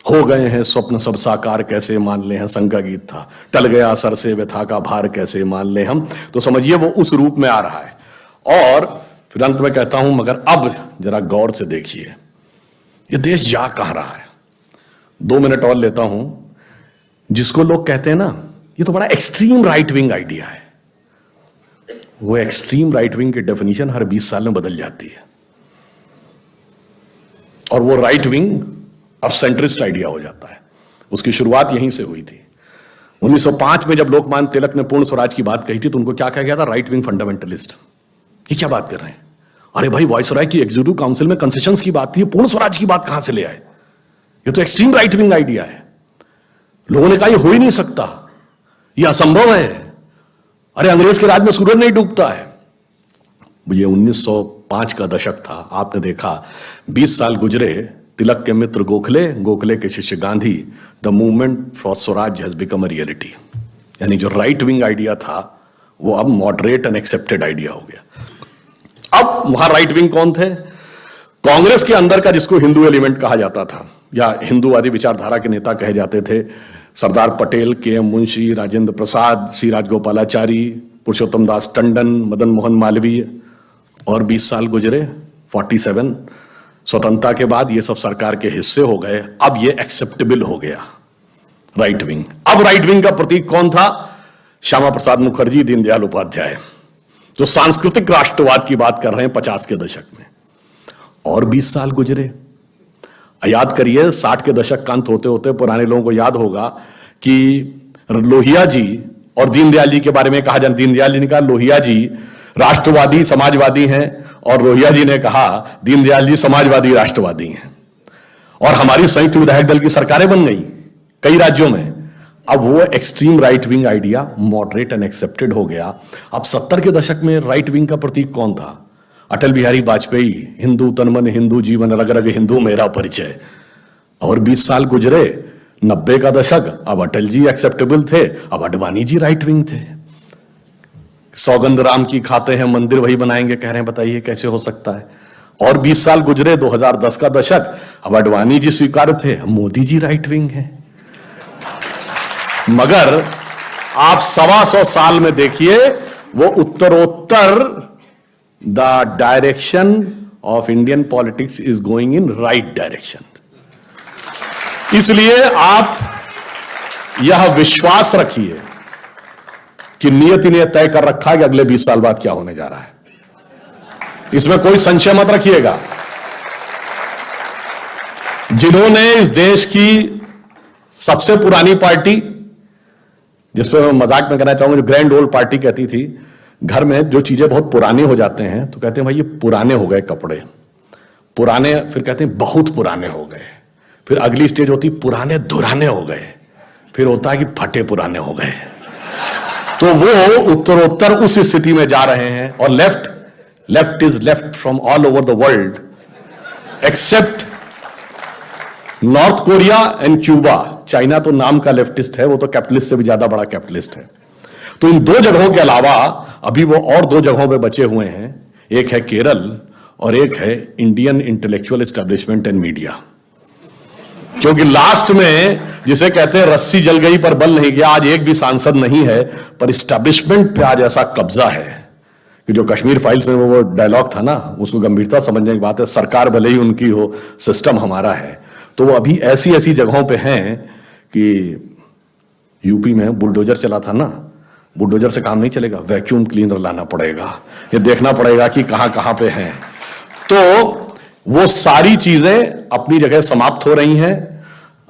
हो गए हैं स्वप्न सब साकार, कैसे मान ले हम, संग का गीत था, टल गया सर से व्यथा का भार, कैसे मान ले हम। तो समझिए वो उस रूप में आ रहा है। और फिर अंत में कहता हूं, मगर अब जरा गौर से देखिए ये देश जा कहां रहा है। 2 मिनट और लेता हूं। जिसको लोग कहते हैं ना ये तो बड़ा एक्सट्रीम राइट विंग आइडिया है, वो एक्सट्रीम राइट विंग की डेफिनेशन हर 20 साल में बदल जाती है, और वो राइट विंग अब सेंट्रिस्ट आइडिया हो जाता है। उसकी शुरुआत यहीं से हुई थी। 1905 में जब लोकमान्य तिलक ने पूर्ण स्वराज की बात कही थी तो उनको क्या कहा गया था? Right wing fundamentalist. ये क्या बात कर रहे हैं? अरे भाई, वायसराय की एग्जीक्यूटिव काउंसिल में कंसेशंस की बात थी, पूर्ण स्वराज की बात कहां से ले आए? ये तो एक्सट्रीम राइट विंग आइडिया है। लोगों ने कहा ये हो ही नहीं सकता, ये असंभव है। अरे अंग्रेज के राज में सूरज नहीं डूबता है। ये 1905 का दशक था। आपने देखा 20 साल गुजरे, तिलक के मित्र गोखले, गोखले के शिष्य Gandhi, the movement for Swaraj has become a reality. यानी जो राइट विंग आइडिया था वो अब मॉडरेट एंड एक्सेप्टेड आइडिया हो गया। अब वहां राइट विंग कौन थे? कांग्रेस के अंदर का जिसको हिंदू एलिमेंट कहा जाता था, या हिंदूवादी विचारधारा के नेता कहे जाते थे, सरदार पटेल, KM मुंशी, राजेंद्र प्रसाद, C राजगोपालाचारी, पुरुषोत्तम दास टंडन, मदन मोहन मालवीय। और 20 साल गुजरे, 47, स्वतंत्रता के बाद ये सब सरकार के हिस्से हो गए। अब ये एक्सेप्टेबल हो गया राइट विंग। अब राइट विंग का प्रतीक कौन था? श्यामा प्रसाद मुखर्जी, दीनदयाल उपाध्याय, जो सांस्कृतिक राष्ट्रवाद की बात कर रहे हैं 50 के दशक में। और 20 साल गुजरे, याद करिए 60 के दशक का अंत होते होते पुराने लोगों को याद होगा कि लोहिया जी और दीनदयाल जी के बारे में कहा जाए, दीनदयाल जी ने कहा लोहिया जी राष्ट्रवादी समाजवादी हैं, और लोहिया जी ने कहा दीनदयाल जी समाजवादी राष्ट्रवादी हैं। और हमारी संयुक्त विधायक दल की सरकारें बन गई कई राज्यों में। अब वो extreme right wing idea moderate and accepted हो गया। अब 70 के दशक में राइट विंग का प्रतीक कौन था? अटल बिहारी वाजपेयी, हिंदू तन मन हिंदू जीवन, रग रग हिंदू मेरा परिचय। और 20 साल गुजरे, 90 का दशक, अब अटल जी एक्सेप्टेबल थे, अब अडवाणी जी राइट विंग थे। सौगंध राम की खाते हैं, मंदिर वही बनाएंगे कह रहे हैं, बताइए कैसे हो सकता है? और 20 साल गुजरे, 2010 का दशक, अब अडवाणी जी स्वीकार थे, मोदी जी राइट विंग है। मगर आप 125 साल में देखिए वो उत्तरोत्तर the direction of Indian politics is going in right direction. इसलिए आप यह विश्वास रखिए कि नियति ने तय कर रखा है कि अगले 20 साल बाद क्या होने जा रहा है। इसमें कोई संशय मत रखिएगा। जिन्होंने इस देश की सबसे पुरानी पार्टी, जिसपे मैं मजाक में कहना चाहूंगा, जो ग्रैंड ओल्ड पार्टी कहती थी, घर में जो चीजें बहुत पुरानी हो जाते हैं तो कहते हैं भाई ये पुराने हो गए कपड़े, पुराने, फिर कहते हैं बहुत पुराने हो गए, फिर अगली स्टेज होती पुराने धुराने हो गए, फिर होता है कि फटे पुराने हो गए। तो वो उत्तरोत्तर उस स्थिति में जा रहे हैं। और left is left from all over the world accept north Korea and Cuba. China तो नाम का लेफ्टिस्ट है, वो तो कैपिटलिस्ट से भी ज्यादा बड़ा कैपिटलिस्ट है। तो इन दो जगहों के अलावा अभी वो और दो जगहों पे बचे हुए हैं, एक है केरल और एक है Indian intellectual establishment and media. क्योंकि लास्ट में जिसे कहते हैं रस्सी जल गई पर बल नहीं गया, आज एक भी सांसद नहीं है, पर एस्टेब्लिशमेंट पे आज ऐसा कब्जा है कि जो कश्मीर फाइल्स में वो डायलॉग था ना, उसको गंभीरता समझने की बात है। सरकार भले ही उनकी हो, सिस्टम हमारा है। तो वो अभी ऐसी ऐसी जगहों पे हैं कि यूपी में बुलडोजर चला था ना, बुलडोजर से काम नहीं चलेगा, वैक्यूम क्लीनर लाना पड़ेगा, ये देखना पड़ेगा कि कहां कहां पे हैं। तो वो सारी चीजें अपनी जगह समाप्त हो रही हैं।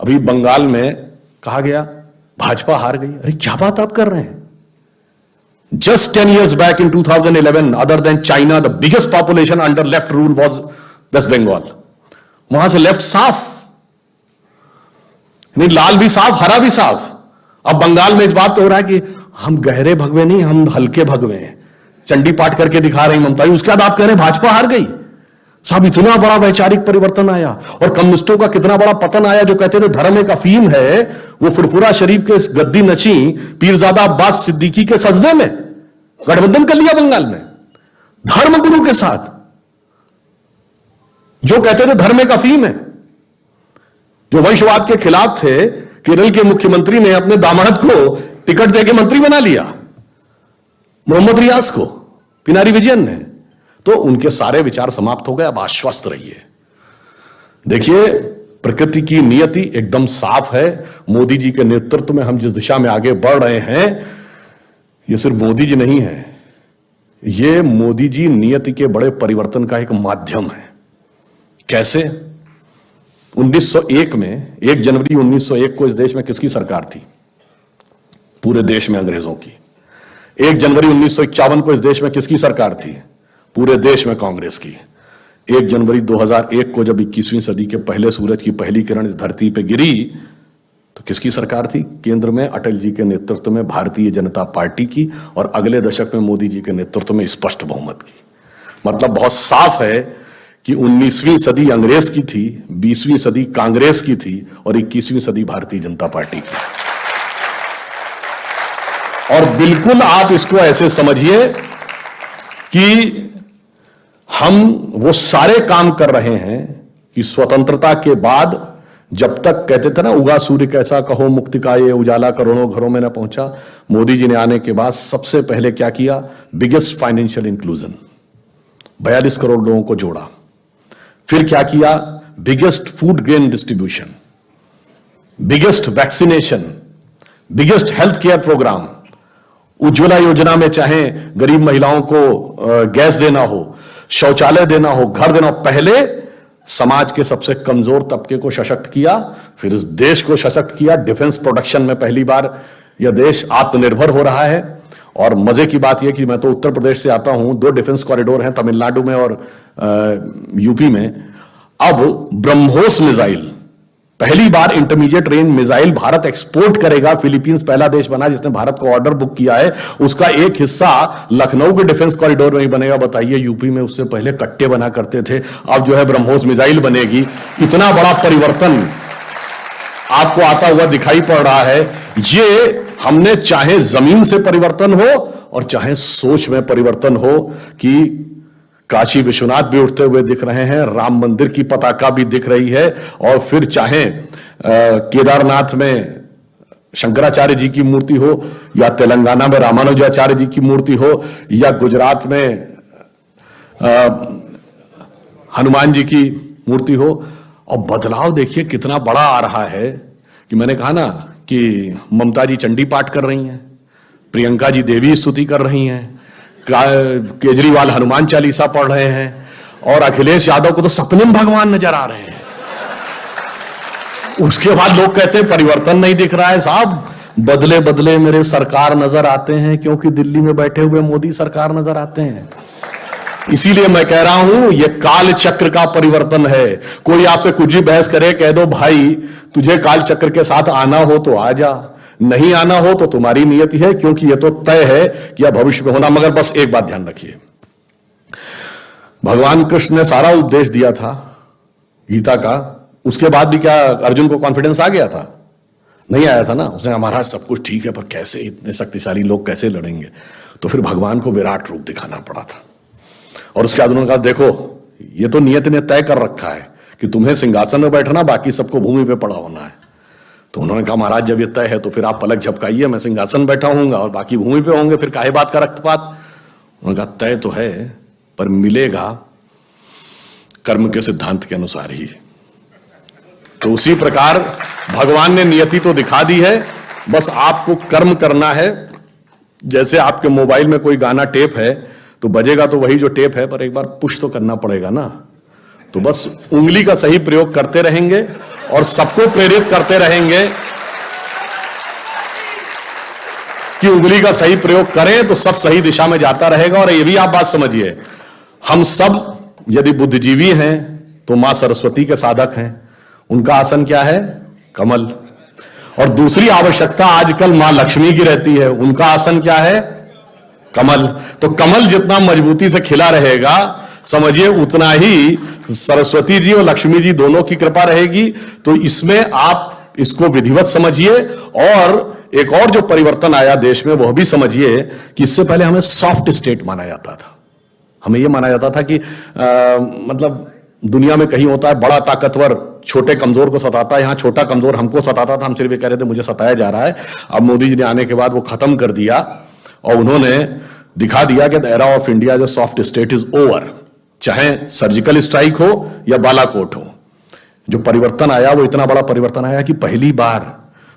अभी बंगाल में कहा गया भाजपा हार गई। अरे क्या बात आप कर रहे हैं? Just 10 years back in 2011, other than China, the biggest population under left rule was West Bengal. वहां से लेफ्ट साफ, नहीं लाल भी साफ, हरा भी साफ। अब बंगाल में इस बात तो हो रहा है कि हम गहरे भगवे नहीं, हम हल्के भगवे हैं, चंडी पाठ करके दिखा रही ममता। उसके बाद आप कह रहे हैं भाजपा हार गई। साहब इतना बड़ा वैचारिक परिवर्तन आया, और कम्युनिस्टों का कितना बड़ा पतन आया। जो कहते थे धर्म एक अफीम है, वो फुरफुरा शरीफ के गद्दी नची पीरजादा अब्बास सिद्दीकी के सजदे में गठबंधन कर लिया बंगाल में धर्म गुरु के साथ। जो कहते थे धर्म एक अफीम है, जो वंशवाद के खिलाफ थे, केरल के मुख्यमंत्री ने अपने दामाद को टिकट देके मंत्री बना लिया, मोहम्मद रियाज को, पिनारी विजयन ने। तो उनके सारे विचार समाप्त हो गए। अब आश्वस्त रहिए। देखिए प्रकृति की नियति एकदम साफ है। मोदी जी के नेतृत्व में हम जिस दिशा में आगे बढ़ रहे हैं, ये सिर्फ मोदी जी नहीं है, ये मोदी जी नियति के बड़े परिवर्तन का एक माध्यम है। कैसे? 1901 में 1 जनवरी 1901 को इस देश में किसकी सरकार थी? पूरे देश में अंग्रेजों की। 1 जनवरी 1951 को इस देश में किसकी सरकार थी? पूरे देश में कांग्रेस की। 1 जनवरी 2001 को जब 21वीं सदी के पहले सूरज की पहली किरण इस धरती पे गिरी, तो किसकी सरकार थी? केंद्र में अटल जी के नेतृत्व में भारतीय जनता पार्टी की, और अगले दशक में मोदी जी के नेतृत्व में स्पष्ट बहुमत की। मतलब बहुत साफ है कि 19वीं सदी अंग्रेज की थी, 20वीं सदी कांग्रेस की थी, और 21वीं सदी भारतीय जनता पार्टी की। और बिल्कुल आप इसको ऐसे समझिए कि हम वो सारे काम कर रहे हैं कि स्वतंत्रता के बाद, जब तक कहते थे ना उगा सूर्य कैसा कहो मुक्ति का ये उजाला करोड़ों घरों में न पहुंचा, मोदी जी ने आने के बाद सबसे पहले क्या किया? बिगेस्ट फाइनेंशियल इंक्लूजन, 42 करोड़ लोगों को जोड़ा। फिर क्या किया? Biggest food grain distribution, biggest vaccination, biggest health care programme. Ujjwala Yojana में चाहे गरीब महिलाओं को गैस देना हो, शौचालय देना हो, घर देना हो, पहले समाज के सबसे कमजोर तबके को सशक्त किया, फिर इस देश को सशक्त किया। डिफेंस प्रोडक्शन में पहली बार यह देश आत्मनिर्भर हो रहा है। और मजे की बात यह कि मैं तो उत्तर प्रदेश से आता हूं, 2 डिफेंस कॉरिडोर हैं तमिलनाडु में और यूपी में। अब ब्रह्मोस मिसाइल, पहली बार intermediate range missile Bharat export करेगा। फिलीपींस पहला देश बना जिसने भारत को ऑर्डर बुक किया है। उसका एक हिस्सा लखनऊ के डिफेंस कॉरिडोर में ही बनेगा। बताइए, यूपी में उससे पहले कट्टे बना करते थे, अब जो है ब्रह्मोस मिसाइल बनेगी। इतना बड़ा परिवर्तन आपको आता हुआ दिखाई पड़ रहा है। ये हमने चाहे जमीन से परिवर्तन हो और चाहे सोच में परिवर्तन हो, कि काशी विश्वनाथ भी उठते हुए दिख रहे हैं, राम मंदिर की पताका भी दिख रही है, और फिर चाहे केदारनाथ में शंकराचार्य जी की मूर्ति हो, या तेलंगाना में रामानुजाचार्य जी की मूर्ति हो, या गुजरात में हनुमान जी की मूर्ति हो। और बदलाव देखिए कितना बड़ा आ रहा है कि मैंने कहा ना कि ममता जी चंडी पाठ कर रही हैं, प्रियंका जी देवी स्तुति कर रही हैं, केजरीवाल हनुमान चालीसा पढ़ रहे हैं, और अखिलेश यादव को तो सपने में भगवान नजर आ रहे हैं। उसके बाद लोग कहते हैं परिवर्तन नहीं दिख रहा है। साहब, बदले बदले मेरे सरकार नजर आते हैं, क्योंकि दिल्ली में बैठे हुए मोदी सरकार नजर आते हैं। इसीलिए मैं कह रहा हूं, यह काल चक्र का परिवर्तन है। कोई आपसे कुछ भी बहस करे, कह दो भाई तुझे काल चक्र के साथ आना हो तो आ जा, नहीं आना हो तो तुम्हारी नियति है, क्योंकि यह तो तय है कि यह भविष्य में होना। मगर बस एक बात ध्यान रखिए, भगवान कृष्ण ने सारा उपदेश दिया था गीता का, उसके बाद भी क्या अर्जुन को कॉन्फिडेंस आ गया था? नहीं आया था ना। उसने कहा महाराज सब कुछ ठीक है, पर कैसे इतने शक्तिशाली लोग कैसे लड़ेंगे? तो फिर भगवान को विराट रूप दिखाना पड़ा था। और उसके बाद उन्होंने कहा देखो, ये तो नियत ने तय कर रखा है कि तुम्हें सिंहासन में बैठना, बाकी सबको भूमि पे पड़ा होना है। तो उन्होंने कहा महाराज जब ये तय है तो फिर आप पलक झपकाइए, मैं सिंहासन बैठा हूंगा और बाकी भूमि पे होंगे, फिर काहे बात का रक्तपात? उन्होंने कहा तय तो है, पर मिलेगा कर्म के सिद्धांत के अनुसार ही। तो उसी प्रकार भगवान ने नियति तो दिखा दी है, बस आपको कर्म करना है। जैसे आपके मोबाइल में कोई गाना टेप है तो बजेगा तो वही जो टेप है, पर एक बार पुश तो करना पड़ेगा ना। तो बस उंगली का सही प्रयोग करते रहेंगे और सबको प्रेरित करते रहेंगे कि उंगली का सही प्रयोग करें तो सब सही दिशा में जाता रहेगा। और ये भी आप बात समझिए, हम सब यदि बुद्धिजीवी हैं तो मां सरस्वती के साधक हैं। उनका आसन क्या है? कमल। और दूसरी आवश्यकता आजकल मां लक्ष्मी की रहती है, उनका आसन क्या है? कमल। तो कमल जितना मजबूती से खिला रहेगा, समझिए उतना ही सरस्वती जी और लक्ष्मी जी दोनों की कृपा रहेगी। तो इसमें आप इसको विधिवत समझिए। और एक और जो परिवर्तन आया देश में वह भी समझिए कि इससे पहले हमें सॉफ्ट स्टेट माना जाता था। हमें यह माना जाता था कि मतलब दुनिया में कहीं होता है बड़ा ताकतवर छोटे कमजोर को सताता है, यहां छोटा कमजोर हमको सताता था, हम सिर्फ ये कह रहे थे मुझे सताया जा रहा है। अब मोदी जी ने आने के बाद वो खत्म कर दिया और उन्होंने दिखा दिया कि द एरा ऑफ इंडिया जो सॉफ्ट स्टेट इज ओवर। चाहे सर्जिकल स्ट्राइक हो या बालाकोट हो, जो परिवर्तन आया वो इतना बड़ा परिवर्तन आया कि पहली बार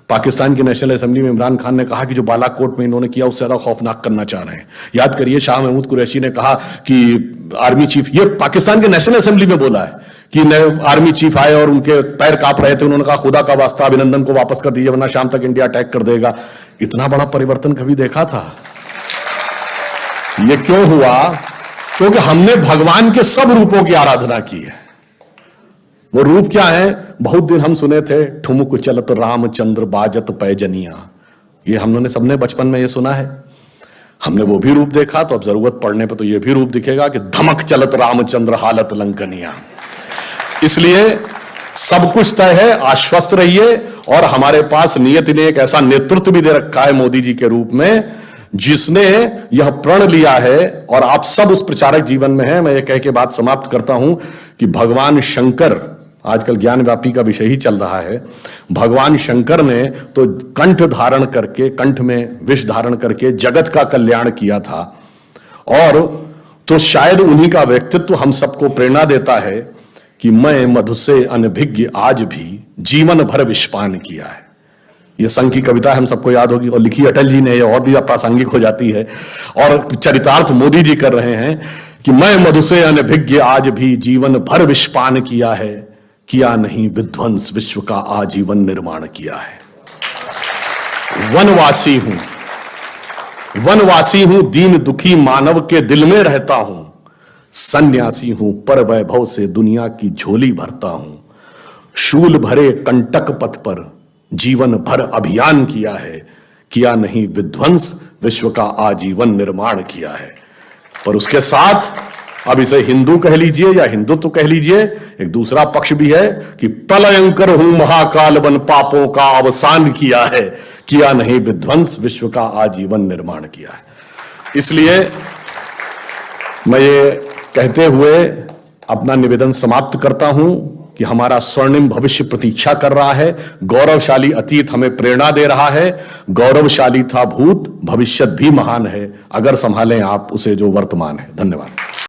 पाकिस्तान की नेशनल असेंबली में इमरान खान ने कहा कि जो बालाकोट में इन्होंने किया उससे ज्यादा खौफनाक करना चाह रहे हैं। याद करिए, शाह महमूद कुरैशी ने कहा कि आर्मी चीफ, ये पाकिस्तान के नेशनल असेंबली में बोला है कि आर्मी चीफ आए और उनके पैर कांप रहे थे, उन्होंने कहा खुदा का वास्ता अभिनंदन को वापस कर दीजिए वरना शाम तक इंडिया अटैक कर देगा। इतना बड़ा परिवर्तन कभी देखा था? ये क्यों हुआ? क्योंकि हमने भगवान के सब रूपों की आराधना की है। वो रूप क्या है? बहुत दिन हम सुने थे, ठुमुक चलत रामचंद्र बाजत पैजनिया। ये हम लोगों ने सबने बचपन में ये सुना है। हमने वो भी रूप देखा, तो अब जरूरत पड़ने पर तो ये भी रूप दिखेगा कि धमक चलत रामचंद्र हालत लंकनिया। इसलिए सब कुछ तय है, आश्वस्त रहिए। और हमारे पास नियति ने एक ऐसा नेतृत्व भी दे रखा है मोदी जी के रूप में, जिसने यह प्रण लिया है और आप सब उस प्रचारक जीवन में हैं। मैं ये कह के बात समाप्त करता हूं कि भगवान शंकर, आजकल ज्ञान व्यापी का विषय ही चल रहा है, भगवान शंकर ने तो कंठ धारण करके, कंठ में विष धारण करके जगत का कल्याण किया था। और तो शायद उन्हीं का व्यक्तित्व हम सबको प्रेरणा देता है कि मैं मधु से अनभिज्ञ आज भी जीवन भर विषपान किया है। ये संघ की कविता हम सबको याद होगी और लिखी अटल जी ने, ये और भी अप्रासंगिक हो जाती है। और चरितार्थ मोदी जी कर रहे हैं कि मैं मधु से अनभिज्ञ आज भी जीवन भर विषपान किया है, किया नहीं विध्वंस विश्व का आजीवन निर्माण किया है। वनवासी हूं दीन दुखी मानव के दिल में रहता हूं, सन्यासी हूं पर वैभव से दुनिया की झोली भरता हूं। शूल भरे कंटक पथ पर जीवन भर अभियान किया है, किया नहीं विध्वंस विश्व का आजीवन निर्माण किया है। पर उसके साथ अब इसे हिंदू कह लीजिए या हिंदुत्व कह लीजिए, एक दूसरा पक्ष भी है कि प्रलयंकर हूं महाकाल बन पापों का अवसान किया है, किया नहीं विध्वंस विश्व का आजीवन निर्माण किया है। इसलिए मैं ये कहते हुए अपना निवेदन समाप्त करता हूं कि हमारा स्वर्णिम भविष्य प्रतीक्षा कर रहा है। गौरवशाली अतीत हमें प्रेरणा दे रहा है। गौरवशाली था भूत, भविष्य भी महान है अगर संभालें आप उसे जो वर्तमान है। धन्यवाद।